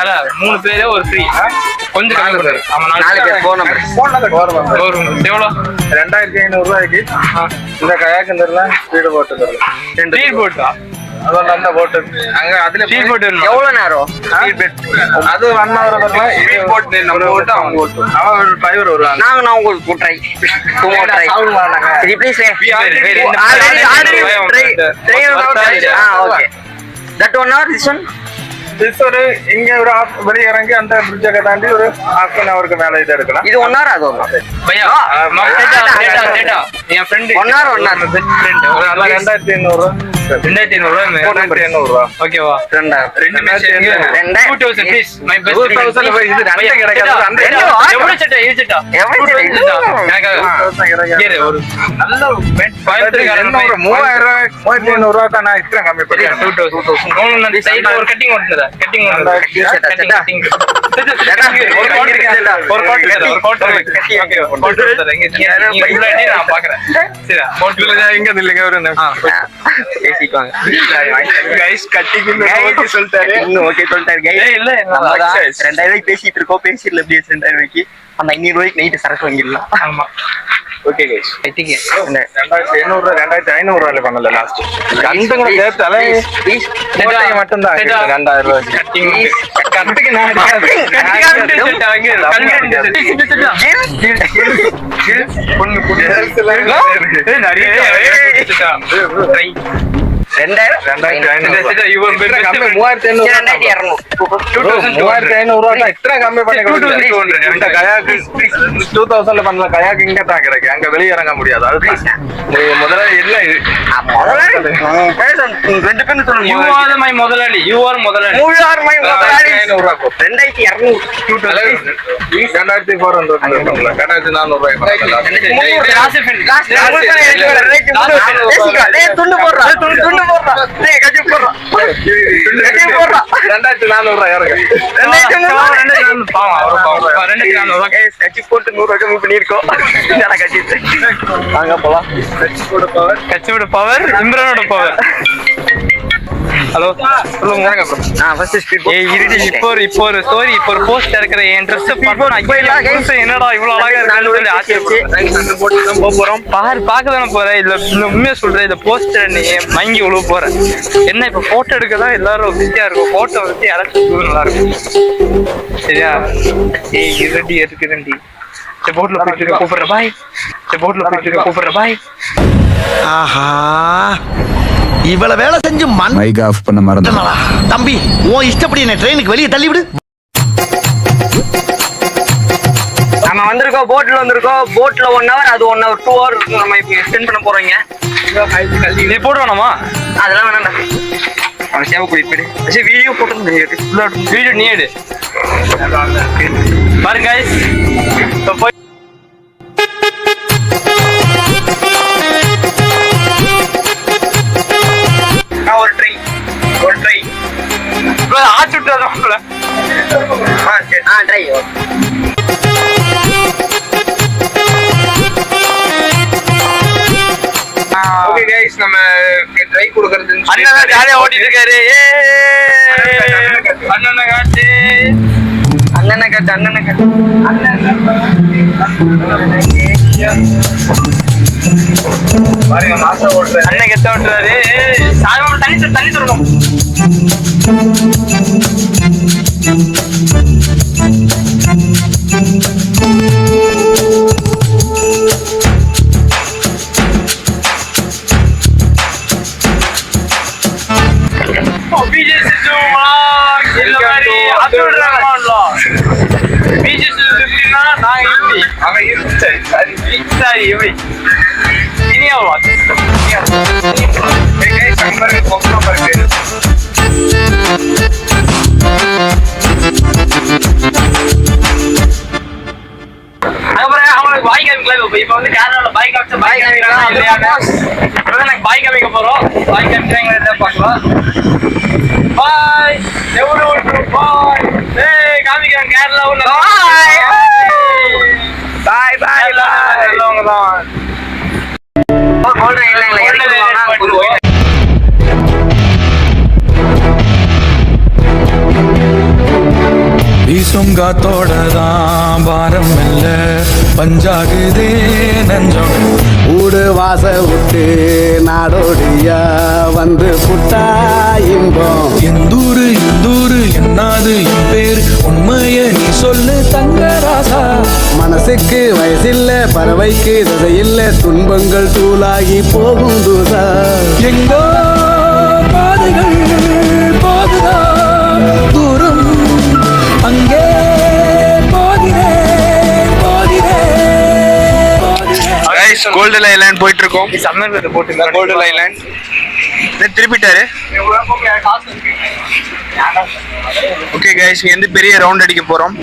Speaker 3: அதான் 3 பேரே ஒரு ஃப்ரீ. கொஞ்சம் கம்மி பண்ணுங்க. ஆமா 4 பேர்.
Speaker 5: போன் நம்பர்
Speaker 3: எவ்வளோ?
Speaker 5: 2500 ரூபாய்க்கு இந்த கயாக்கு ஸ்பீடு போட்டு தரலாம்.
Speaker 3: ஸ்பீட் போட்டா
Speaker 5: அதான் நல்ல போட்டு அங்க அதுல
Speaker 3: ஸ்பீட் போட்
Speaker 2: எவ்வளவு நேரம்?
Speaker 5: அது 1 hour வரலாம். ஸ்பீட் போட் நம்ம ஓட்டு அவங்க ஓட்டு அவன் ஒரு டிரைவர் வருவாங்க.
Speaker 2: நான் உங்களுக்கு try please okay that 1 hour this one
Speaker 5: ஒரு இங்க ஒரு வெளியே இறங்கி அந்த பிரிட்ஜை தாண்டி ஒரு 1/2 hour மேல இது எடுக்கலாம்.
Speaker 2: இது 1 hour ஆகும்
Speaker 3: பையா. என் ஃப்ரெண்ட்
Speaker 2: 1 hour
Speaker 3: ஃப்ரெண்ட் ஒரு
Speaker 5: 2500 ரூபா.
Speaker 3: 2500 ரூபா. ஓகேவா? 2000 ப்ளீஸ். மை பெஸ்ட்
Speaker 5: 2000 போய் இது ரெண்டு கிடைக்காது.
Speaker 3: எவ்வளவு சட்டை இருச்சட்டா? எனக்கு ஒரு நல்ல பெட்
Speaker 5: 3000 ரூபாய் தான் நான் இத்தனை கம்மி பண்ணேன்.
Speaker 3: 2000 சைடுல ஒரு கட்டிங் ஓடுது. கட்டிங் ஒரு நான் பாக்குறேன். சரி போட்டுல எங்க இல்லங்க ஒரு
Speaker 2: பேசிக்குவாங்க.
Speaker 5: சொல்லிட்டாரு.
Speaker 2: ஓகே சொல்லிட்டாரு.
Speaker 3: இல்ல
Speaker 2: 2000 பேசிட்டு இருக்கோம். பேசிடல எப்படியே 2000 அந்த 500 ரூபாய்க்கு நைட்டு சரக்கு வாங்கிடலாம்.
Speaker 3: ஆமா
Speaker 5: ஓகே கைஸ், 2800 2500 ரூபாயில பண்ணல லாஸ்ட். அந்த கூட சேர்த்தாலே மட்டும் தான் 2000 ரூபாய்
Speaker 3: கட்டிங்
Speaker 5: கட்டுக்கு நான் பொண்ணு புடிச்சு
Speaker 3: நிறைய
Speaker 5: 2500 இத்தனை கம்மி பண்ணி 2000 பண்ணல. கயாக்கு இங்க தான் கிடைக்கும், அங்க வெளியே இறங்க முடியாது. அது முதல்ல என்ன
Speaker 2: ரெண்டு பேரும் சொல்லுங்க.
Speaker 3: You are my முதலாளி.
Speaker 2: 2200
Speaker 5: 2400 ரூபாய்
Speaker 3: கட்சியோட பவர், இம்ரானோட பவர். ஹலோ சொல்லுங்க. இப்போ ஒரு ஸ்டோரி, இப்போ ஒரு போஸ்ட் இருக்கிற என் ட்ரெஸ் என்னடா இவ்வளவு அழகா இருக்கு போறோம். பார்க்கதானே போறேன். இதுல உண்மையா சொல்றேன், இந்த போஸ்டர் நீ மங்கி உழுவ போறேன். என்ன இப்ப போட்டோ எடுக்கதான் எல்லாரும் பிஸியா இருக்கும். போட்டோ வச்சு யாராச்சும் நல்லா இருக்கும். சரியா? ஏய் இருடி இருக்குதுண்டி.
Speaker 5: போட்ல போயிட்டு இருக்க கூப்பிடுற பாய். போட்ல போயிட்டு இருக்க கூப்பிடுற பாய்.
Speaker 9: ஆஹா, இவ்வளவு வேலை செஞ்சு மண்
Speaker 1: மைக் ஆஃப் பண்ண மறந்துடா.
Speaker 9: தம்பி, உன் இஷ்டப்படி என்ன ட்ரெயினுக்கு வெளியே தள்ளி விடு.
Speaker 2: நம்ம வந்திருக்கோம், போட்ல வந்திருக்கோம். போட்ல 1 hour, அது 1 hour 2 hour நம்ம இப்போ ஸ்பெண்ட் பண்ண போறோங்க.
Speaker 3: நீ போடுவானமா?
Speaker 2: அதெல்லாம் வேணாம்டா, அவன் சேவை குடிப்பிடு. சரி வீடியோ போட்டு
Speaker 3: வீடியோ நீ எடு பாருங்க guys. இப்போ போய்
Speaker 2: ஒரு ட்ரை
Speaker 3: ஆச்சு விட்டுறோம்ல.
Speaker 2: ட்ரை.
Speaker 5: ஓகே गाइस, நம்ம ட்ரை கொடுக்கிறது
Speaker 3: அண்ணன் ஜாலியா ஓட்டிட்டு இருக்காரு. அண்ணனை காட்டு
Speaker 2: அண்ணனை கட்டு, அண்ணனை கட்டு,
Speaker 5: பாருங்க மாசா ஓடுற
Speaker 3: அண்ணன் கெத்த விட்டுறாரு. சாயமா தண்ணி தரணும்.
Speaker 2: இப்ப வந்து கேரளால பைக் காமிச்ச பைக் பாய் காமிக்க போறோம். பாய் காமிக்கிறாங்க பாக்கலாம். பாய் எவ்வளவு பாய் காமிக்கிறாங்க கேரளா உள்ள. பாய் பாய் பாய் நல்லவங்க தான்.
Speaker 10: வீசும் காத்தோடதான் பாரம் இல்ல பஞ்சாகுதே நஞ்சம்.
Speaker 9: ஊடு வாச விட்டு நாடோடியா வந்து புட்டா இன்பம்.
Speaker 10: இந்தூரு என்னாது என் பேர் உண்மைய நீ சொல்லு தங்கராசா.
Speaker 9: மனசுக்கு வயசில்ல பறவைக்கு தசையில்ல துன்பங்கள் தூளாகி போகும் தூசா.
Speaker 10: எங்கோ பாதைகள் போகுதா தூரம் அங்கே
Speaker 5: கோல்டன் ஐலாண்ட் போயிட்டு இருக்கோம். கோல்டன் ஐலாண்ட் திருப்பிட்டாரு. ஓகே गाइस, இங்க இருந்து பெரிய ரவுண்ட் அடிக்க போறோம்.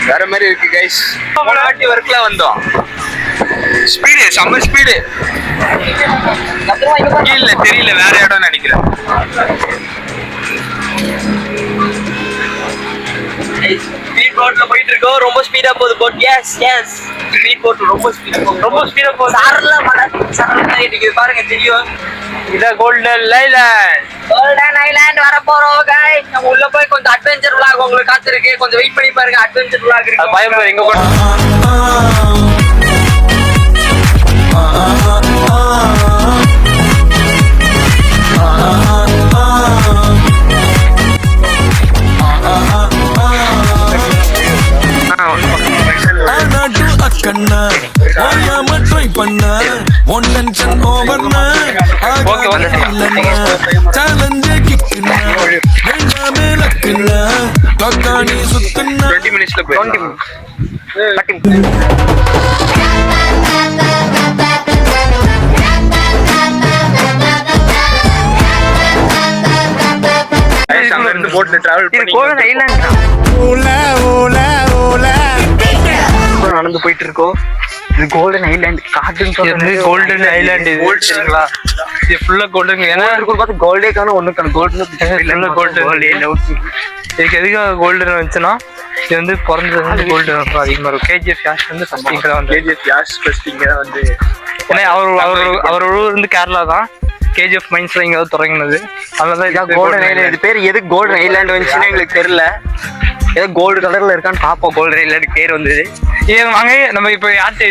Speaker 5: வேற மாதிரி இருக்கு गाइस.
Speaker 2: வாட்டி வர்க்ல வந்தோம்.
Speaker 5: ஸ்பீடு செம்ம ஸ்பீடு. இல்ல தெரியல, வேற இடம் நினைக்கிறேன்.
Speaker 2: ஸ்பீட் போட்ல போயிட்டு இருக்கோம். ரொம்ப ஸ்பீடா போகுது boat. Yes yes, speed boat ரொம்ப ஸ்பீடா போகுது. ரொம்ப ஸ்பீடா போகுது. சரல இடிக்குது பாருங்க, தெரியும்.
Speaker 3: இதான் கோல்டன் ஐலாண்ட்.
Speaker 2: கோல்டன் ஐலாண்ட் வர போறோம் गाइस. நம்ம உள்ள போய் கொஞ்சம் அட்வென்ச்சர் vlog உங்களுக்கு காத்திருக்கு. கொஞ்சம் வெயிட் பண்ணி பாருங்க, அட்வென்ச்சர் vlog இருக்கு.
Speaker 3: பயம் எங்க போறோம்?
Speaker 10: அக்கண்ணா ஓயாம ட்ரை பண்ண ஒன் டென்ஷன் ஓவர்னா சேலஞ்சே கிக்குனா வேண்டாமே லக்குனா லக்கானி சுத்துனா
Speaker 5: 20 மினிட்ஸ்ல போய் 20 அங்க இருந்து போட்ல டிராவல் பண்ணி
Speaker 2: கோல்டன் ஐலாண்ட் நடந்து போயிட்டு இருக்கோம். இது கோல்டன் ஐலாண்ட் காட்டுன்னு சொல்றது.
Speaker 3: கோல்டன் ஐலாண்ட் இது சரிங்களா? இது ஃபுல்லா கோல்டன். ஏன்னா
Speaker 2: பார்த்து கோல்டே காணும், ஒண்ணுக்கான கோல்டன்
Speaker 3: ஃபுல்லா கோல்டன். இதுக்கு எதுக்காக கோல்டன் வந்துச்சுன்னா, இது வந்து பிறந்தது வந்து கோல்டன் அதிகமாக இருக்கும். கேஜிஎஃப் யாஷ் வந்து ஃபர்ஸ்ட் இங்கே தான் வந்து
Speaker 5: கேஜிஎஃப் யாஷ் ஃபர்ஸ்ட் இங்க தான் வந்து.
Speaker 3: ஏன்னா அவர் ஊர் வந்து கேரளா தான். கேஜிஎஃப் மைன்ஸ்ல இங்க தொடங்கினது. அதனால
Speaker 2: கோல்டன் ஐலாண்ட். இது பேர் எதுக்கு கோல்டன் ஐலாண்ட் வந்துச்சுன்னு எங்களுக்கு தெரியல. ஏதோ கோல்டு கலர்ல இருக்கான்னு பாப்போம். கோல்டன் ஐலாண்ட் பேர் வந்தது.
Speaker 3: ஏன் வாங்க, நம்ம இப்போ யார்கிட்ட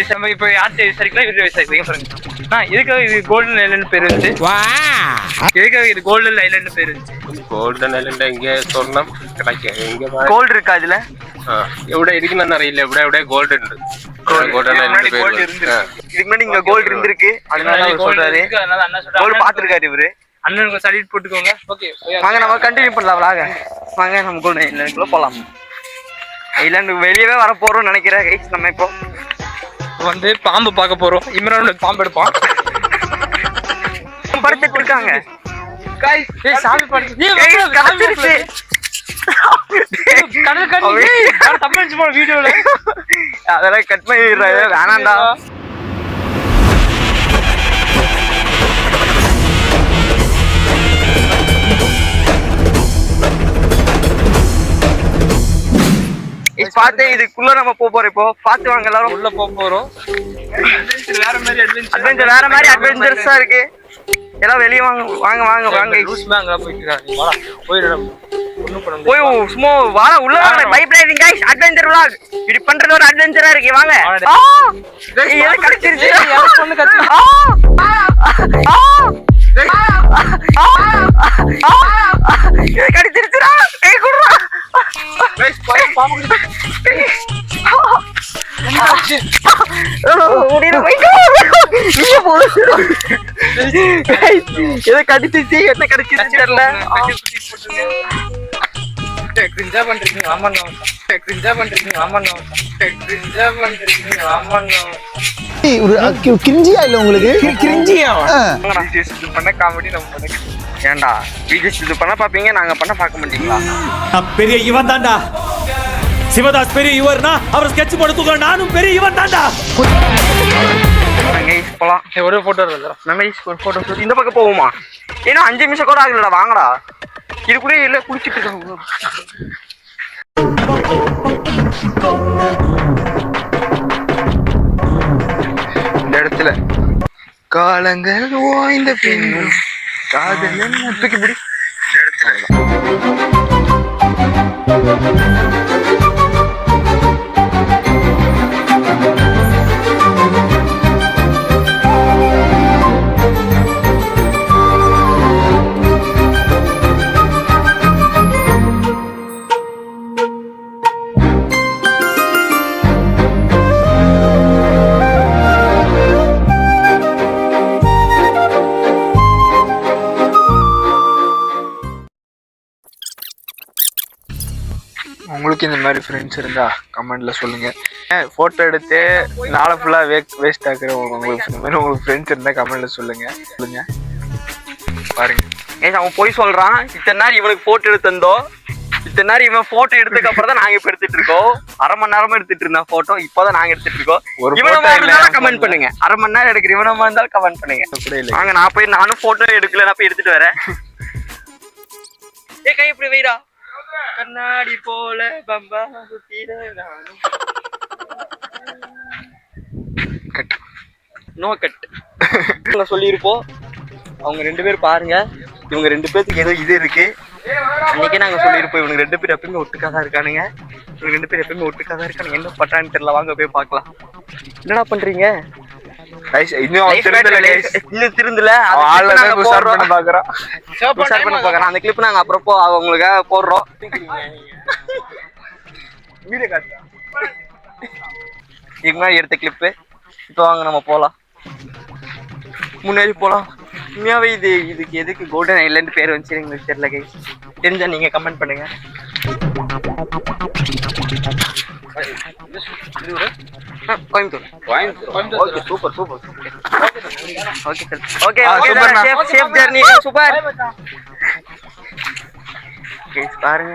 Speaker 3: விசாரிக்கலாம், இவரு விசாரிக்கிறீங்க பாருங்க. இதுக்காக இது கோல்டன் ஐலாண்ட் பேர் வந்து எதுக்காக இது கோல்டன் ஐலாண்ட் பேர் இருந்துச்சு?
Speaker 11: கோல்டன் ஐலாண்ட் இங்கே சொர்ணம் கிடைக்கும் இங்கே
Speaker 2: கோல்டு இருக்கா இதுல?
Speaker 11: எവിടെ இருக்குன்னு அறியிല്ല ഇവിടെ கோல்டு ഉണ്ട് கோல்டன் ஐலாண்ட் பேர்
Speaker 2: இதுக்கு முன்னாடி இங்க கோல்டு இருந்திருக்கு அதனால அவர் சொல்றாரு. கோல்டு பாத்துருக்காரு இவரு.
Speaker 3: அண்ணனுக்கு சல்யூட் போட்டுக்கோங்க. ஓகே
Speaker 2: வாங்க நம்ம கண்டினியூ பண்ணலாம் விளாக. வாங்க நம்ம கோல்டன் ஐலாண்டுக்குள்ள போலாம். ஐலாண்டு வெளியவே வர போறோம்னு நினைக்கிறேன் கைஸ். நம்ம இப்போ
Speaker 3: வந்து பாம்பு பார்க்க போறோம். இம்ரான் பாம்பு எடுப்பான்.
Speaker 2: படுத்துட்டு இருக்காங்க.
Speaker 3: சாமி படுத்து வீடியோல
Speaker 2: அதெல்லாம் கட் பண்ணிடுறாரு. வேணாண்டா. பாத்து இதுக்குள்ள நம்ம போறோம். இப்போ பாத்து வாங்க எல்லாரும்.
Speaker 3: உள்ள போறோம்.
Speaker 2: அட்வென்ச்சர் வேற மாதிரி அட்வென்ச்சர்ஸா இருக்கு. எல்லாம் வெளியே வாங்க வாங்க வாங்க வாங்க. போய் சும்மா வாடா உள்ள வாங்க. Pipelining guys adventure vlog. இப்படி பண்றது ஒரு அட்வென்ச்சரா இருக்கு. வாங்க. இது கடிச்சிருச்சு.
Speaker 3: பொண்ணு கத்து.
Speaker 2: இது கடிச்சிருச்சுடா. ஏய் குடுடா.
Speaker 3: பாம்பு
Speaker 2: எதை கடிச்சிச்சு என்ன கடிச்சிச்சு தெரியல.
Speaker 3: கிரிஞ்சா பண்றீங்க. ஆமாண்ணா கிரிஞ்சா பண்றீங்க. ஆமாண்ணா கிரிஞ்சா பண்றீங்க. ஆமாண்ணா
Speaker 7: கிரிஞ்சியா இல்ல உங்களுக்கு? கிரிஞ்சியா
Speaker 2: பண்ண காமெடி நம்ம பண்ண. ஏன்டா விஜய் இது பண்ண பாப்பீங்க, நாங்க பண்ண பார்க்க மாட்டீங்களா?
Speaker 10: பெரிய இவன் தான்டா சிவதாஸ். பெரிய இவர்னா அவர் ஸ்கெட்ச் போட தூக்குற. நானும் பெரிய இவன் தான்டா.
Speaker 2: போலாம்.
Speaker 3: ஒரு போட்டோ எடுக்கலாம்.
Speaker 2: மெமரிஸ் ஒரு போட்டோ. இந்த பக்கம் போவோமா? ஏன்னா 5 நிமிஷம் கூட ஆகலடா. வாங்கடா. இதுக்குள்ளே இல்ல குளிச்சிட்டு இருக்காங்க. இந்த இடத்துல காலங்கள் ஓய்ந்த பின்னும் காதல் என்ன தூக்கி பிடி. உங்களுக்கு இந்த மாதிரி ஃப்ரெண்ட்ஸ் இருந்தா கமெண்ட்ல சொல்லுங்க. போட்டோ எடுத்து நாளை ஃபுல்லா வேஸ்ட் ஆக்குற உங்களுக்கு ஃப்ரெண்ட்ஸ் இருந்தா கமெண்ட்ல சொல்லுங்க. பாருங்க அவன் போய் சொல்றான். இத்தனை நேரம் இவனுக்கு போட்டோ எடுத்திருந்தோம். இத்தனை நேரம் இவன் போட்டோ எடுத்ததுக்கு அப்புறம் தான் நாங்க இப்ப எடுத்துட்டு இருக்கோம். அரை மணி நேரமா எடுத்துட்டு இருந்தான் போட்டோ. இப்பதான் நாங்க எடுத்துட்டு இருக்கோம். இவனமா கமெண்ட் பண்ணுங்க. அரை மணி நேரம் எடுக்கிற இவனமா இருந்தாலும் கமெண்ட் பண்ணுங்க. வாங்க நான் போய் நானும் போட்டோ எடுக்கல. நான் போய் எடுத்துட்டு வரேன். ஏ கை இப்படி வைடா. கண்ணாடி போல பம்பா சுத்திர நானும். கட் நோ கட் சொல்லியிருப்போம். அவங்க 2 பேர் பாருங்க. இவங்க 2 பேருக்கு ஏதோ இது இருக்கு. அன்னைக்கே நாங்க சொல்லியிருப்போம் இவங்க 2 பேர் எப்பயுமே ஒட்டுக்காதான் இருக்கானுங்க. இவங்க 2 பேர் எப்பயுமே ஒட்டுக்காதான் இருக்கானுங்க. என்ன பண்றான்னு தெரியல. வாங்க போய் பார்க்கலாம். என்னடா பண்றீங்க? இன்னும் திருந்தல. அந்த கிளிப் நாங்க அப்புறப்போ அவங்களுக்காக போடுறோம். இதுக்கு முன்னாடி எடுத்த கிளிப்பு. இப்போ வாங்க நம்ம போலாம். முன்னாடி போலாம். உண்மையாவே இதுக்கு எதுக்கு கோல்டன் ஐலாண்ட் பேர் வந்துச்சு எங்களுக்கு தெரியல கைஸ். தெரிஞ்சா நீங்க கமெண்ட் பண்ணுங்க. Coimbatore. Okay super super. Okay sir. Okay okay safe journey. Super guys. பாருங்க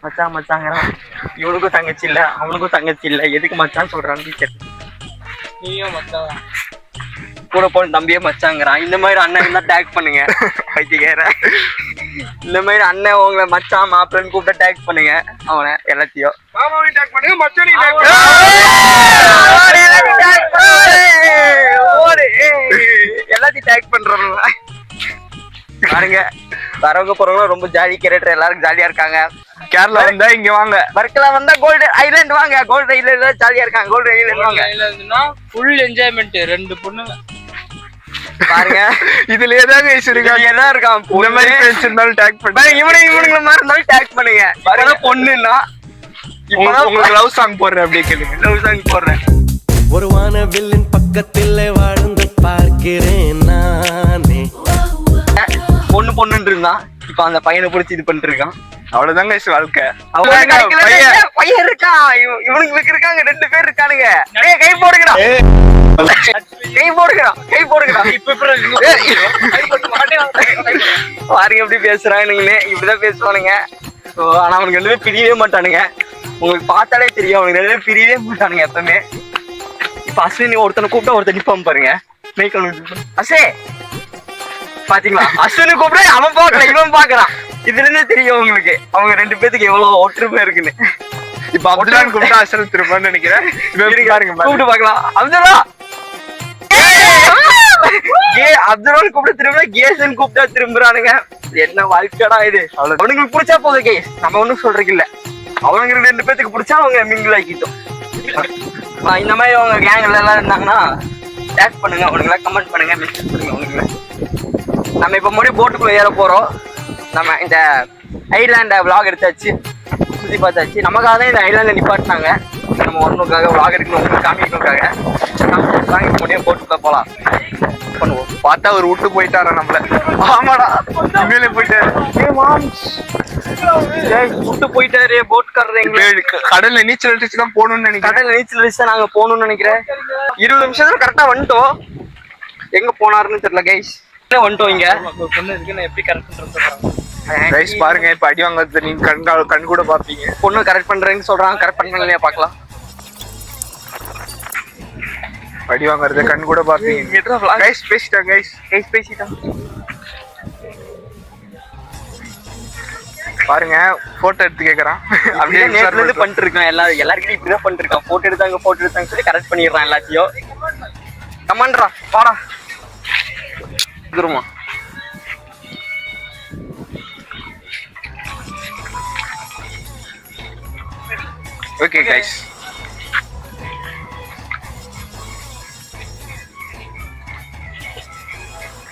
Speaker 2: மச்சான் மச்சாங்கிறான். இவனுக்கும் தங்கச்சி இல்ல அவனுக்கும் தங்கச்சி இல்ல. எதுக்கு மச்சான் சொல்றான்னு டீச்சர்.
Speaker 3: நீயும் மச்சான்
Speaker 2: கூட போன தம்பியே மச்சாங்கிறான். இந்த மாதிரி அண்ணன் இருந்தா டேக் பண்ணுங்க. இந்த மாதிரி அண்ணன் உங்களை மச்சான் மாப்பிள்ளன்னு கூப்பிட்டு டேக் பண்ணுங்க. அவனை எல்லாத்தையும் எல்லாத்தையும் டேக் பண்றோம். பாருங்க வரவங்க போறவங்க ரொம்ப ஜாலி கேரக்டர். எல்லாரும் ஜாலியா இருக்காங்க. கேரளா வந்தா இங்க வாங்க. வர்க்கலா வந்தா கோல்டன் ஐலாண்ட் வாங்க. கோல்டன் ஐலாண்ட் ஜாலியா இருக்காங்க. கோல்டன் ஐலாண்ட் வாங்க.
Speaker 3: ஐலாண்ட்னா ஃபுல் என்ஜாய்மெண்ட். 2 பொண்ணுங்க
Speaker 2: பாருங்க
Speaker 5: இதுல ஏதாவது இருக்கா
Speaker 2: என்ன இருக்கான்
Speaker 5: இந்த மாதிரி ஃப்ரெண்ட்ஸ் இருந்தாலும் டேக் பண்ணுங்க.
Speaker 2: இவனுங்களை மாதிரி இருந்தாலும் டேக் பண்ணுங்க. பாருங்க பொண்ணுன்னா
Speaker 5: உங்களுக்கு லவ் சாங் போடுறேன் அப்படியே கேளுங்க.
Speaker 2: லவ் சாங் போடுறேன்.
Speaker 8: ஒரு வானவில்லின் பக்கத்தில் வாழ்ந்து பார்க்கிறேன் நானே.
Speaker 2: பொண்ணுன்னு இருந்தான், இப்ப அந்த பையனை பிடிச்சி இது பண்ணிட்டு இருக்கான்.
Speaker 5: அவ்வளவுதாங்க guys வாழ்க்கை.
Speaker 2: பையன் இருக்கான், இவனுங்களுக்கு இருக்காங்க, 2 பேர் இருக்கானுங்க. கை போடுங்கடா, கை போடுங்கடா. பாருங்க எப்படி பேசுறானுங்களே, இப்படிதான் பேசுவானுங்க. ஆனா அவனுக்கு 2 பேரும் பிரியவே மாட்டானுங்க. உங்களுக்கு பார்த்தாலே தெரியும், அவனுக்கு 2 பேரும் பிரியவே மாட்டானுங்க எப்பவுமே. இப்ப அஸ்வினி ஒருத்தனை கூப்பிட்டா ஒருத்தர் நிப்பாம பாருங்க. அசே பாத்தீங்களா, அஸ்வினி கூப்பிட அவன் பாக்கல, இவன் பாக்குறான். இதுல இருந்தே தெரியும் உங்களுக்கு அவங்க 2 பேத்துக்கு எவ்வளவு ஒற்றுமை இருக்குன்னு.
Speaker 5: இப்ப அப்துல்லான்னு கூப்பிட்டா அசல் திருப்பான்னு நினைக்கிறேன். பாருங்க
Speaker 2: கூப்பிட்டு பாக்கலாம். அப்துல்லா அப்துல்லான்னு கூப்பிட்டு திரும்ப கேசன் கூப்பிட்டா திரும்புறானுங்க. என்ன வாழ்க்கைடா இது. அவனுங்களுக்கு பிடிச்சா போதும் கேஸ், நம்ம ஒண்ணும் சொல்றதுக்கு இல்ல. அவங்க 2 பேத்துக்கு பிடிச்சா அவங்க மிங்கிள் ஆக்கிட்டோம். இந்த மாதிரி அவங்க கேங்ல எல்லாம் இருந்தாங்கன்னா டேக் பண்ணுங்க, அவனுங்களா கமெண்ட் பண்ணுங்க, மெசேஜ் பண்ணுங்க அவனுங்கள. நம்ம இப்ப மறுபடியும் போட்டுக்குள்ள ஏற போறோம். நம்ம இந்த ஐலாண்ட விளாக் எடுத்தாச்சு, சுத்தி பார்த்தாச்சு. நமக்காக தான் இந்த ஐலாண்ட்ல நிப்பாட்டினாங்க. நம்ம ஒன்றுக்காக விளாக் எடுக்கணும், உங்களுக்கு காமிக்கணுக்காக. மறுபடியும் போட்டுக்குள்ள போலாம் பண்ணுவோம்.
Speaker 5: பார்த்தா ஒரு விட்டு போயிட்டாரா நம்மள.
Speaker 2: ஆமாடா,
Speaker 5: உண்மையிலே போயிட்டாரு.
Speaker 2: விட்டு போயிட்டாரு போட்காரர். எங்களுக்கு
Speaker 5: கடல்ல நீச்சல் அடிச்சு தான் போகணும்னு நினைக்கிறேன்.
Speaker 2: கடல்ல நீச்சல் அடிச்சு தான் நாங்க போகணும்னு நினைக்கிறேன். 20 நிமிஷத்துல கரெக்டா வந்துட்டோம். எங்க போனாருன்னு தெரியல கைஸ். வந்துட்டோம் இங்க. எப்படி கரெக்ட்
Speaker 5: கைஸ் பாருங்க, இப்ப அடி வாங்குறது நீங்க கண் கூட பாப்பீங்க.
Speaker 2: பொண்ணு கரெக்ட் பண்றேன்னு சொல்றாங்க, கரெக்ட் பண்றாங்க பாக்கலாம்.
Speaker 5: அடி வாங்குறத கண் கூட பாப்பீங்க. கைஸ் பேசிட்டாங்க, கைஸ்
Speaker 2: பேசிட்டாங்க.
Speaker 5: பாருங்க போட்டோ எடுத்து கேக்குறான்.
Speaker 2: அப்படியே நேர்ல இருந்து பண்ணிட்டு இருக்கான். எல்லாருக்கும் இப்படிதான் பண்ணிட்டு இருக்கான். போட்டோ எடுத்தாங்க சொல்லி கரெக்ட் பண்ணிடுறான் எல்லாத்தையும். கமாண்டரா பாடா குருமா.
Speaker 5: Okay guys,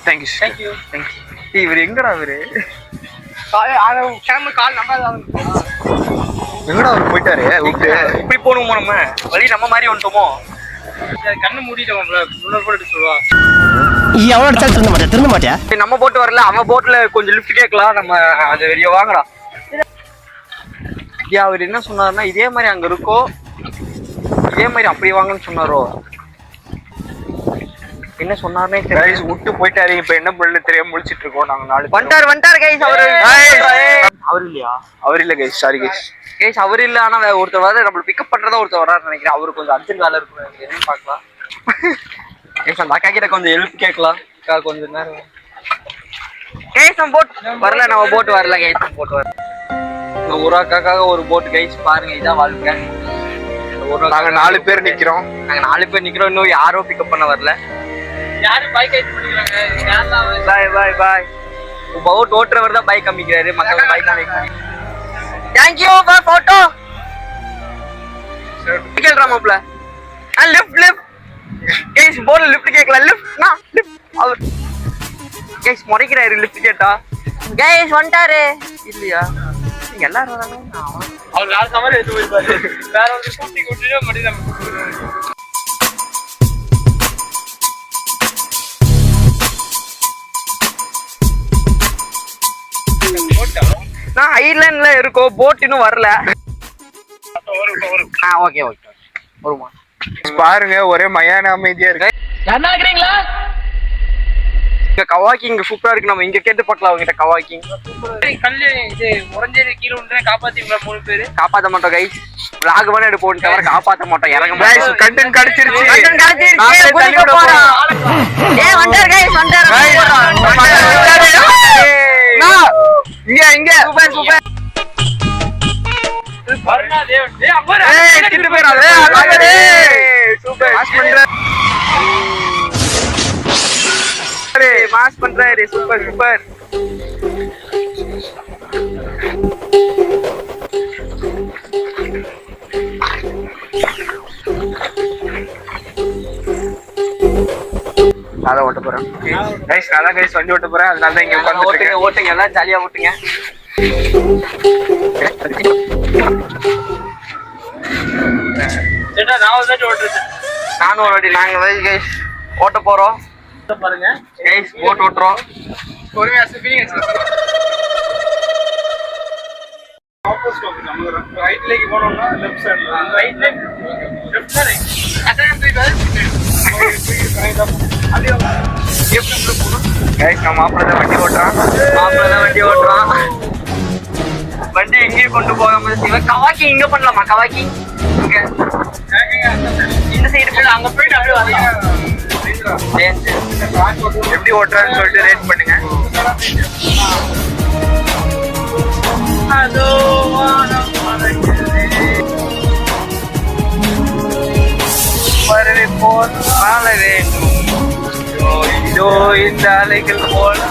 Speaker 5: thank you.
Speaker 2: இவரு எங்கடா அவரு
Speaker 5: எங்கடா அவர் போயிட்டாரு?
Speaker 2: இப்படி போகணுமோ, நம்ம வழி நம்ம மாதிரி வந்துட்டோமோ.
Speaker 3: கண்ணு மூடிட்டோம் சொல்லுவா.
Speaker 4: எவ்வளவு திரும்ப மாட்டியா?
Speaker 2: நம்ம போட்டு வரல, அவன் போட்ல கொஞ்சம் லிஃப்ட் கேட்கலாம். நம்ம அது வெளியே வாங்கடா. அவர் என்ன சொன்னாருன்னா, இதே மாதிரி அங்க இருக்கோ, இதே மாதிரி அப்படி வாங்கன்னு சொன்னாரோ. என்ன சொன்னாருன்னே
Speaker 5: கைஸ் விட்டு போயிட்டாரு. இப்ப என்ன பண்ணு தெரியாம முழிச்சிட்டு இருக்கோம் நாங்க. 4
Speaker 2: வந்துட்டாரு கைஸ். அவர் இல்லையா?
Speaker 5: அவர் இல்ல கைஸ், சாரி கைஸ்.
Speaker 2: கைஸ் அவர் இல்ல. ஆனா ஒருத்தர் வர நம்மள பிக்கப் பண்றதா ஒருத்தர் வரான்னு நினைக்கிறேன். அவரு கொஞ்சம் அர்ஜென்ட் வேலை இருக்கும், என்னன்னு பாக்கலாம். கைஸ் அந்த அக்கா கிட்ட கொஞ்சம் ஹெல்ப் கேட்கலாம். கொஞ்சம் நேரம் கைஸ் நம்ம போட் வரல, நம்ம போட் வரல கைஸ். நம்ம போட் வரல. ஒரு அக்காக்காக ஒரு போட் கைஸ். பாருங்க இதான் வாழ்க்கை.
Speaker 5: நாங்க 4 பேர் நிக்கிறோம்.
Speaker 2: இன்னும் யாரும் பிக்கப் பண்ண வரல.
Speaker 3: யாரும் பைக் ஐட் பண்ணிக்கிறாங்க.
Speaker 2: பாய். போட் ஓட்டுறவர் தான் பைக் காமிக்கிறாரு, மக்கள் பைக் காமிக்கிறாங்க. Thank you for photo. கேக்குறா மாப்ள. லிஃப்ட் கைஸ், போர்ல லிஃப்ட் கேக்கல. லிஃப்ட் அவர் கைஸ் முறைக்கிறாரு லிஃப்ட் கேட்டா. கைஸ் வந்துட்டாரு இல்லையா? நீங்க எல்லாரும் வராங்க.
Speaker 3: அவர் வேற சமர எடுத்து போயிருப்பாரு. வேற ஒரு கூட்டி கூட்டிட்டு மறுபடியும் நம்ம
Speaker 2: நான் ஐலாண்ட்ல இருக்கோம், போட் இன்னும் வரல. ஓகே வருமா.
Speaker 5: பாருங்க ஒரே மயான அமைதியா இருக்கு.
Speaker 3: என்ன ஆகுறீங்களா?
Speaker 2: இங்க கவாக்கிங் சூப்பரா இருக்கு. நம்ம இங்க கேட்டு பார்க்கலாம் அவங்க கிட்ட. கவாக்கிங்
Speaker 3: கல்லு இது உடைஞ்சது கீழே உண்டே காப்பாத்தீங்களா? 3 பேரு
Speaker 2: காப்பாத்த மாட்டோம் கைஸ். vlog வேணா எடுப்போம், தவிர காப்பாத்த மாட்டோம். இறங்க
Speaker 5: கைஸ் கண்டென்ட் கிடைச்சிருச்சு.
Speaker 2: குளிக்க போறோம். வந்தாரு கைஸ், வந்தாரு. இங்க சூப்பர்
Speaker 3: வரனா தேவ். அப்பற
Speaker 2: கிட்ட போறாரு. சூப்பர் மாஸ் பண்றாரு. சூப்பர்
Speaker 5: நான் தான் ஓட்ட போறேன் கைஸ். நான் தான் கைஸ் வண்டி ஓட்ட போறேன். அதனால தான் இங்க
Speaker 2: ஓட்டுங்க
Speaker 5: உட்காந்துருக்கேன்.
Speaker 2: ஓட்டுங்க எல்லாம் ஜாலியா ஓட்டுங்க. நானும் ஒரு வாட்டி நாங்க கைஸ் ஓட்ட போறோம்.
Speaker 3: பாருங்க
Speaker 2: கைஸ் போட் ஓட்டுறோம்.
Speaker 5: பொறுமையா ஃபீலிங் ரைட்லேக்கு போனோம்னா லெஃப்ட் சைடுல ரைட் லெஃப்ட் சைடு கைஸ். நம்ம மாப்பிள்ளை தான் வண்டி ஓட்டுறான்.
Speaker 2: வண்டி எங்கேயும் கொண்டு போகாம இவன் கவாக்கி இங்க பண்ணலாமா? கவாக்கி இங்க இந்த சைடு போய் அங்க போயிட்டு அப்படியே வரலாம்.
Speaker 5: எப்படி ஓட்டுறான்னு சொல்லிட்டு ரேட் பண்ணுங்க.
Speaker 2: வரவே போல் வாழ வேண்டும். இதோ இந்த அலைகள் போல்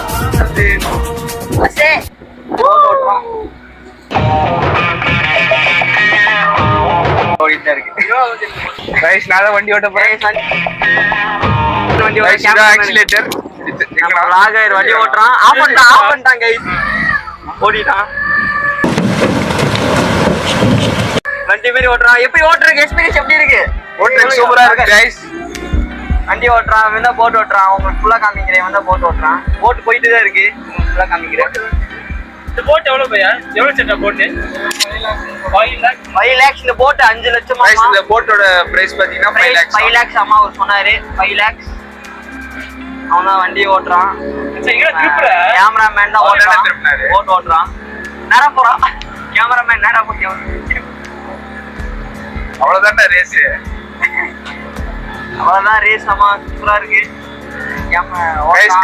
Speaker 5: கைஸ் நான் தான் வண்டி ஓட்ட போறேன். ஆக்சிலேட்டர்
Speaker 2: வண்டி ஓட்டுறான். ஆஃப் பண்ணிட்டான் கைஸ். ஓடிட்டான். வண்டி மாதிரி ஓட்டுறான். எப்படி ஓட்டுறதுக்கு எக்ஸ்பீரியன்ஸ் எப்படி இருக்கு?
Speaker 5: ஓட்டுறதுக்கு சூப்பரா இருக்கு கைஸ்.
Speaker 2: வண்டி ஓட்டுறான். அவன் தான் போட் ஓட்டுறான். உங்களுக்கு ஃபுல்லா காமிக்கிறேன். அவன் தான் போட் ஓட்டுறான். போட் போயிட்டு தான் இருக்கு. ஃபுல்லா காமிக்கிறேன்.
Speaker 3: இந்த போட் எவ்வளவு பையா? எவ்வளவு செட்டா போட்டு?
Speaker 2: 5 lakhs. இந்த போட் 5 லட்சம்.
Speaker 5: இந்த போட்டோட பிரைஸ் பாத்தீங்கன்னா 5 lakhs.
Speaker 2: அம்மா அவர் சொன்னாரு 5 lakhs. அவன் தான் வண்டி ஓட்டுறான். கேமராமேன் தான் ஓட்டுறான். போட் ஓட்டுறான். நேரா போறான். கேமராமேன் நேரா போய்
Speaker 5: அவ்வளவுதான் ரேஸ்.
Speaker 2: அவ்வளவுதான் ரேஸ். அம்மா சூப்பரா இருக்கு.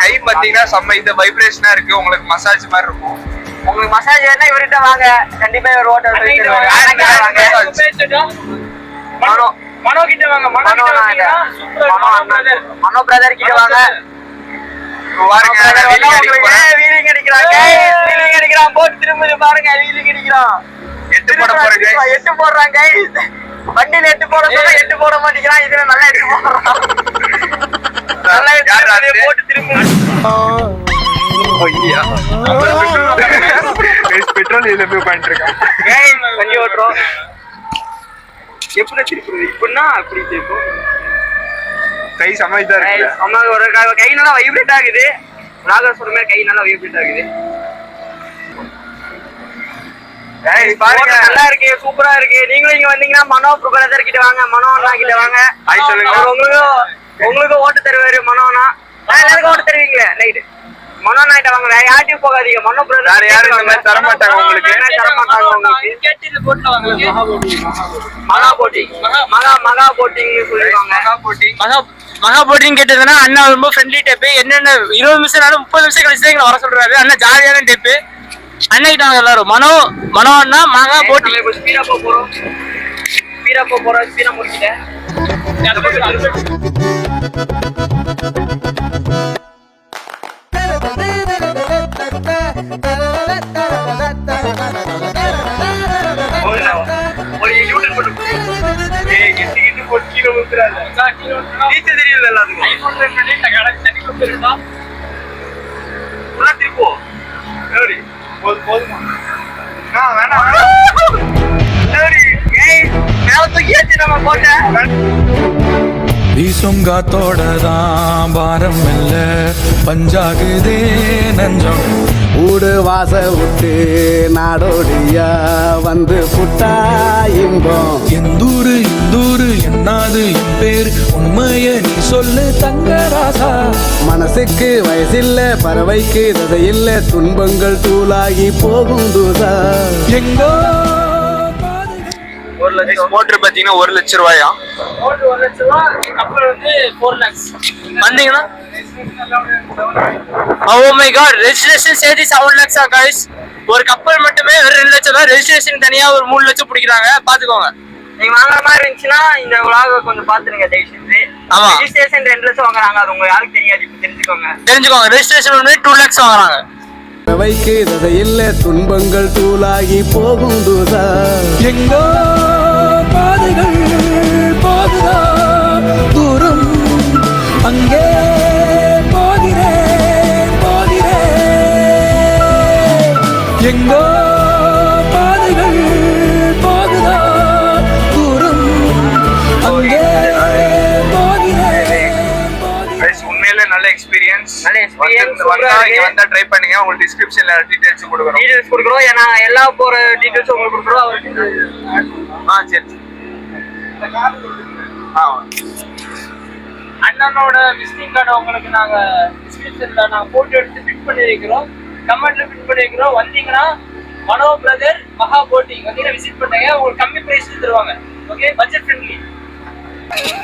Speaker 5: கை பாத்தீங்கன்னா செம்ம இந்த வைப்ரேஷனா இருக்கு. உங்களுக்கு மசாஜ் மாதிரி இருக்கும்.
Speaker 2: உங்களுக்கு மசாஜ் வேணா இவர்கிட்ட வாங்க. கண்டிப்பா இவர் ஓட்டர்
Speaker 3: மனோ கிட்ட வாங்க.
Speaker 2: மனோ பிரதர் கிட்ட வாங்க. வீலிங் அடிக்கிறான். போட்டு திரும்பி பாருங்க. வீலிங் அடிக்கிறான்.
Speaker 5: 8 போட போறேன்.
Speaker 2: 8 போடுறான் கைஸ். வண்டியில 8 போட சொன்னா 8 போட மாட்டேங்கிறான். இதுல நல்லா 8 போடுறான். நல்லா 8 போட்டு திரும்பி
Speaker 5: பெட்ரோல் இதுல போய் உட்காந்துட்டு இருக்கான்.
Speaker 2: வண்டி ஓட்டுறோம். எப்படி திருப்பி இப்படின்னா அப்படி திருப்போம்.
Speaker 5: கை சமாளிதான் இருக்கு.
Speaker 2: அம்மா ஒரு கை நல்லா வைப்ரேட் ஆகுது. ராகர் சொல்ற மாதிரி கை நல்லா வைப்ரேட் ஆகுது. பாருங்க நல்லா இருக்கு. சூப்பரா இருக்கு. நீங்களும் இங்க வந்தீங்கன்னா மனோ பிரதர் கிட்ட வாங்க. மனோ அண்ணா கிட்ட வாங்க.
Speaker 5: சொல்லுங்க.
Speaker 2: உங்களுக்கு ஓட்டு தருவாரு மனோ அண்ணா. எல்லாருக்கும் ஓட்டு தருவீங்களே ரைட். மனோ அண்ணா கிட்ட வாங்க. வேற யார்ட்டையும் போகாதீங்க. மனோ பிரதர்
Speaker 5: யாரும் இந்த மாதிரி தர மாட்டாங்க உங்களுக்கு.
Speaker 2: மகா போட்டிங் சொல்லுவாங்க.
Speaker 3: மகா போட்டிங் கேட்டதுன்னா அண்ணா ரொம்ப ஃப்ரெண்ட்லி டைப். என்னென்ன 20 நிமிஷம் 30 நிமிஷம் கழிச்சு தான் வர சொல்றாரு. அண்ணா ஜாலியான டைப். அண்ணா கிட்ட வாங்க எல்லாரும். மனோ அண்ணா மகா போட்டிங்.
Speaker 2: ஸ்பீடா போறோம். ஸ்பீடா முடிச்சிட்டேன். தெரியல எல்லாத்துக்கும். திருப்போம். போதுமா? வேணாம். ஏற்றி நம்ம போட்டேன்.
Speaker 12: வீசும் காத்தோடதான் பாரம் இல்ல பஞ்சாகுதே நஞ்சம்.
Speaker 9: ஊடு வாச விட்டு நாடோடியா வந்து புட்டா இன்பம்.
Speaker 12: எந்தூரு இந்தூரு என்னாது என் பேர் உண்மைய நீ சொல்லு தங்கராசா.
Speaker 9: மனசுக்கு வயசில்ல பறவைக்கு ததையில்ல துன்பங்கள் தூளாகி போகும் தூசா.
Speaker 12: எங்கோ
Speaker 5: மோட்டர் பாத்தீங்கன்னா 1 லட்சம் ரூபாயா?
Speaker 3: 1 லட்சம் ரூபாய். கப்பல் வந்து 4 lakhs. வந்தீங்கன்னா oh my god, registration சேர்த்து 7 lakhs guys. ஒரு கப்பல் மட்டுமே 2 லட்சம் தான். ரெஜிஸ்ட்ரேஷன் தனியா ஒரு 3 லட்சம் பிடிக்கிறாங்க. பாத்துக்கோங்க.
Speaker 2: நீங்க வாங்குற மாதிரி இருந்துச்சுன்னா இந்த vlog கொஞ்சம் பாத்துருங்க தயவு செஞ்சு.
Speaker 3: ஆமா.
Speaker 2: ரெஜிஸ்ட்ரேஷன் 2 லட்சம் வாங்குறாங்க. அது உங்களுக்கு யாருக்கு தெரியாது. இப்ப தெரிஞ்சுக்கோங்க.
Speaker 3: ரெஜிஸ்ட்ரேஷன் வந்து 2 lakhs வாங்குறாங்க.
Speaker 9: பறவைக்கு ததையில்ல துன்பங்கள் தூளாகி போகும் தூசா.
Speaker 12: எங்கோ பாதைகள் போகுதா தூரம் அங்கே எங்கோ பாதைகள் போகுதா தூரம் அங்கே
Speaker 5: உண்மையிலே நல்ல எக்ஸ்பீரியன்ஸ். வந்தா ட்ரை பண்ணுங்க. உங்களுக்கு டிஸ்கிரிப்ஷன்ல டீடைல்ஸ் கொடுக்குறோம்.
Speaker 2: ஏன்னா எல்லா போற டீடைல்ஸ் உங்களுக்கு கொடுக்குறோம்.
Speaker 5: சரி.
Speaker 3: அண்ணனோட விசிட்டிங் கார்டு உங்களுக்கு நாங்க டிஸ்கிரிப்ஷன்ல நாங்க போட்டோ எடுத்து ஃபிட் பண்ணி வைக்கிறோம். கமெண்ட்ல ஃபிட் பண்ணி வைக்கிறோம். வந்தீங்கன்னா மனோ பிரதர் மகா போட்டிங் வந்தீங்கன்னா விசிட் பண்ணுங்க. உங்களுக்கு கம்மி பிரைஸ்ல தருவாங்க. Okay, budget friendly.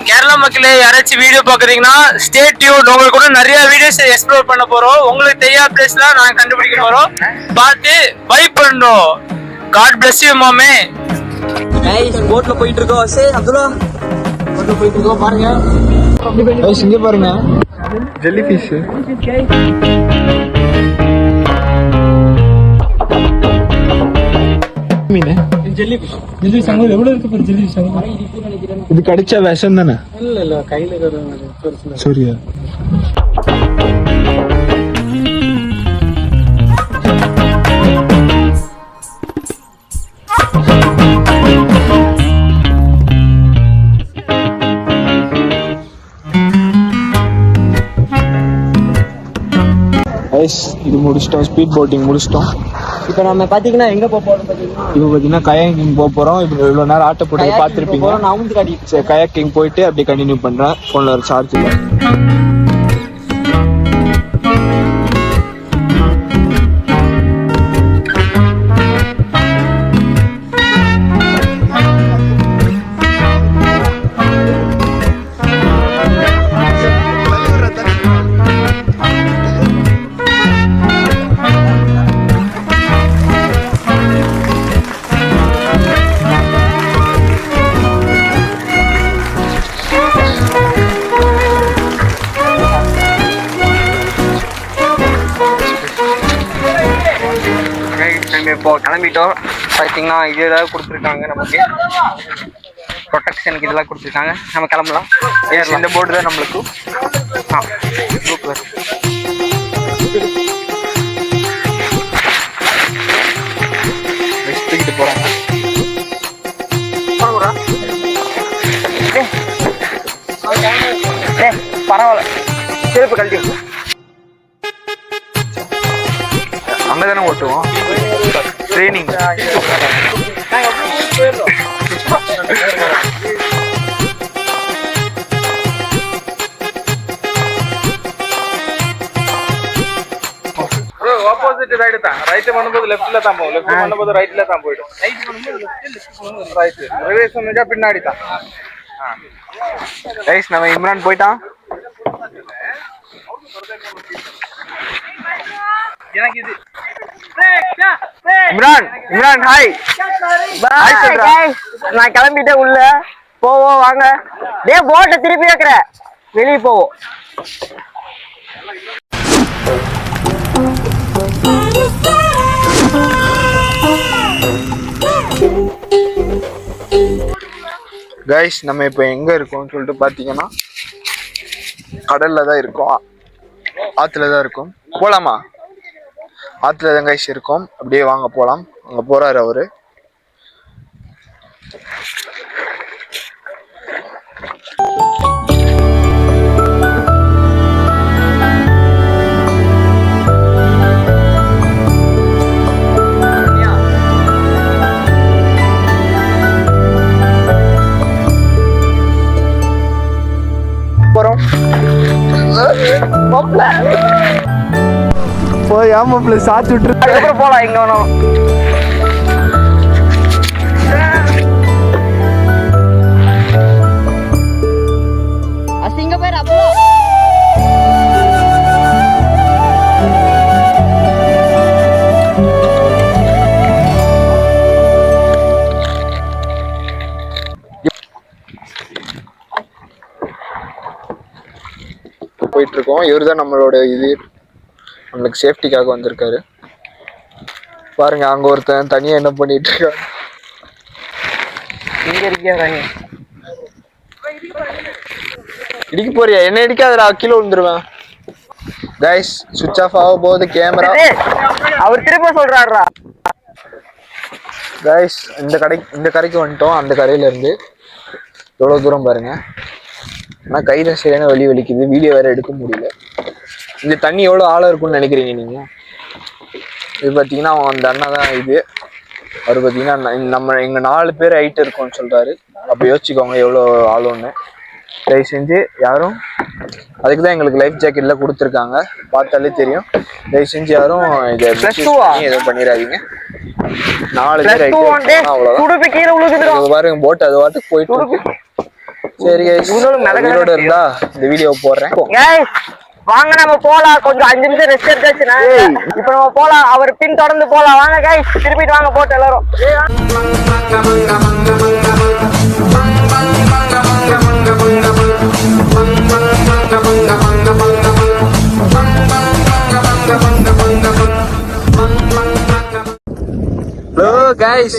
Speaker 3: கேரளா மக்களே, யாராச்சும் வீடியோ பாக்குறீங்கன்னா ஸ்டே டியூன். உங்களுக்கு கூட நிறைய வீடியோஸ் எக்ஸ்ப்ளோர் பண்ண போறோம். உங்களுக்கு தெரியாத பிளேஸ்லாம் நாங்க கண்டுபிடிக்க போறோம். பார்த்து வைப் பண்ணோம். காட் பிளஸ் யூ மாமே.
Speaker 2: போட்ல போயிட்டு இருக்கோம். சரி அப்துல்லா, போட்ல போயிட்டு இருக்கோம். பாருங்க
Speaker 5: இங்க பாருங்க, ஜெல்லி ஃபிஷ். இது கடிச்சா விஷம் தானே?
Speaker 9: இல்ல கையில
Speaker 5: சரியா? இது முடிச்சிட்டோம். ஸ்பீட் போட்டிங் முடிச்சிட்டோம்.
Speaker 2: இப்போ நம்ம பாத்தீங்கன்னா எங்க போக போறோம் பாத்தீங்கன்னா,
Speaker 5: இப்போ பாத்தீங்கன்னா கயாக்கிங் போக போறோம். இப்போ இவ்வளவு நேரம் ஆட்ட போட்டு பாத்துருப்பீங்க.
Speaker 2: நான் வந்து காட்டிட்டு
Speaker 5: சரி, கயாக்கிங் போயிட்டு அப்படியே கண்டினியூ பண்றேன். போன்ல ஒரு சார்ஜ் இல்லை.
Speaker 2: இப்போ கிளம்பிட்டோம். பார்த்தீங்கன்னா இது ஏதாவது கொடுத்துருக்காங்க நமக்கு, ப்ரொடெக்ஷனுக்கு இதெல்லாம் கொடுத்துருக்காங்க. நம்ம கிளம்பலாம்.
Speaker 5: இந்த போர்டு தான் நம்மளுக்கு
Speaker 2: சூப்பர்.
Speaker 5: தூக்கிட்டு போறாங்க.
Speaker 2: பரவாயில்ல, செருப்பு கழட்டி
Speaker 5: அங்கதானே ஓட்டுவோம். ட்ரைனிங் ஆப்போசிட் ரைட் தான். ரைட் பண்ணும்போது லெஃப்ட்ல தான் போகும். லெஃப்ட் பண்ணும்போது ரைட்ல தான் போயிடும். ரைட் பண்ணும்போது லெஃப்ட் ரைட். ரிவர்ஸ் பண்ணா பின்னாடி தான்.
Speaker 2: கைஸ், நம்ம இம்ரான் போயிட்டான்.
Speaker 3: எனக்கு இது
Speaker 2: இம்ரான் ஹாய் பாய் சொல்றா. நான் கிளம்பிட்டேன். உள்ள போவோம் வாங்க. டேய், போட்டை திருப்பி வைக்கிற, வெளியே போவோம்.
Speaker 5: கைஸ், நம்ம இப்போ எங்க இருக்கோம்னு சொல்லிட்டு பாத்தீங்கன்னா கடல்ல தான் இருக்கோம். ஆத்துல தான் இருக்கும். போலாமா? ஆத்துல தான் கைஸ் இருக்கோம். அப்படியே வாங்க போலாம். அங்க போறாரு அவரு. போறோம். போய் ஆமாப்ல சாத்தி விட்டுரு.
Speaker 2: அதுக்கப்புறம் போலாம் எங்க வேணும். அசிங்க பேர் அப்போ
Speaker 5: போயிட்டு இருக்கோம். இவருதான் நம்மளோட நம்மளுக்கு சேஃப்டிக்காக வந்திருக்காரு. பாருங்க, அங்க ஒருத்தன் தனியா என்ன பண்ணிட்டு இருக்காங்க.
Speaker 2: இங்க இருக்காங்க.
Speaker 5: இடிக்க போறியா? என்ன இடிக்காதடா, கீழே விழுந்துருவேன். கைஸ், சுவிட்ச் ஆஃப் ஆக போகுது கேமரா.
Speaker 2: அவர் திரும்ப சொல்றாருடா.
Speaker 5: கைஸ் இந்த கரைக்கு வந்துட்டோம். அந்த கரையிலேருந்து எவ்வளோ தூரம் பாருங்க. ஆனால் கைதான் சரியான வலிக்குது. வீடியோ வேற எடுக்க முடியல. இந்த தண்ணி எவ்வளோ ஆழம் இருக்கும்னு நினைக்கிறீங்க நீங்கள்? இது பார்த்தீங்கன்னா அந்த அண்ணா தான் இது. அவர் பார்த்தீங்கன்னா எங்கள் 4 பேர் ஹைட் இருக்கோம்னு சொல்கிறாரு. அப்போ யோசிச்சுக்கோங்க எவ்வளோ ஆழம்னு. தயவு செஞ்சு யாரும் அதுக்கு தான் எங்களுக்கு லைஃப் ஜாக்கெட்லாம் கொடுத்துருக்காங்க. பார்த்தாலே தெரியும். தயவு செஞ்சு யாரும் இதை எதுவும் பண்ணிடாதீங்க. 4 பேர் அவ்வளோதான் பாருங்க. போட்டு அது வாட்டுக்கு போயிட்டு இருக்கு. சரி உயிரோட இருந்தா இந்த வீடியோ போடுறேன்.
Speaker 2: வாங்க நம்ம போலாம். கொஞ்சம் 5 நிமிஷம் ரெஸ்ட் எடுத்தாச்சுன்னா இப்ப நம்ம போலாம். அவர் பின் தொடர்ந்து போலாம். வாங்க கைஸ், திருப்பிட்டு வாங்க போட்டு எல்லாரும்.
Speaker 5: ஹலோ கைஸ்,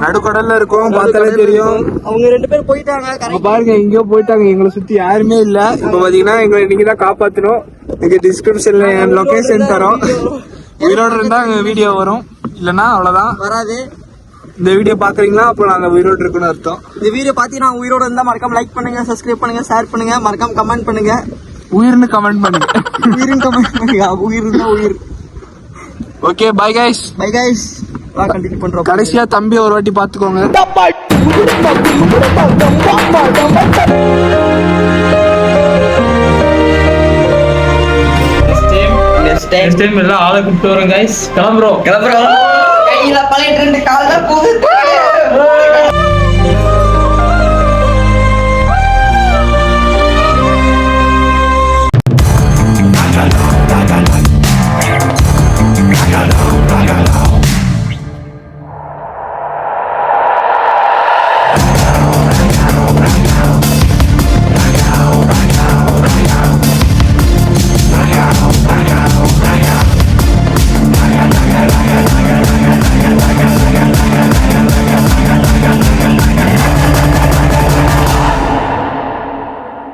Speaker 5: நடுக்கடல்ல இருக்கோம். பார்த்தாலே தெரியும்.
Speaker 2: அவங்க 2 பேர் போயிட்டாங்க.
Speaker 5: பாருங்க எங்கேயோ போயிட்டாங்க. எங்களை சுத்தி யாருமே இல்ல. இப்ப பாத்தீங்கன்னா எங்களை நீங்க தான் காப்பாத்தணும். நீங்க டிஸ்கிரிப்ஷன்ல லொகேஷன் தரோம். உயிரோட இருந்தா வீடியோ வரும், இல்லன்னா அவ்வளவுதான்
Speaker 2: வராது.
Speaker 5: இந்த வீடியோ பாக்குறீங்களா அப்போ நாங்க உயிரோடு இருக்குன்னு அர்த்தம்.
Speaker 2: இந்த வீடியோ பாத்தீங்கன்னா உயிரோட இருந்தா மறக்காம லைக் பண்ணுங்க, சப்ஸ்கிரைப் பண்ணுங்க, ஷேர் பண்ணுங்க, மறக்காம கமெண்ட் பண்ணுங்க.
Speaker 5: உயிர்னு கமெண்ட் பண்ணுங்க.
Speaker 2: உயிர்னு கமெண்ட் பண்ணுங்க. உயிர் இருந்தா உயிர்.
Speaker 5: Okay bye guys.
Speaker 2: Bye guys. Continue பண்றோம்.
Speaker 5: கடைசியா தம்பி ஒரு வாட்டி பாத்துக்கோங்க.
Speaker 3: நெக்ஸ்ட் டைம் எல்லாம் ஆளை கூப்பிட்டு வரோம் கைஸ். கிளம்புறோம்.
Speaker 2: கையில பழைய 2 கால் தான் போகுது.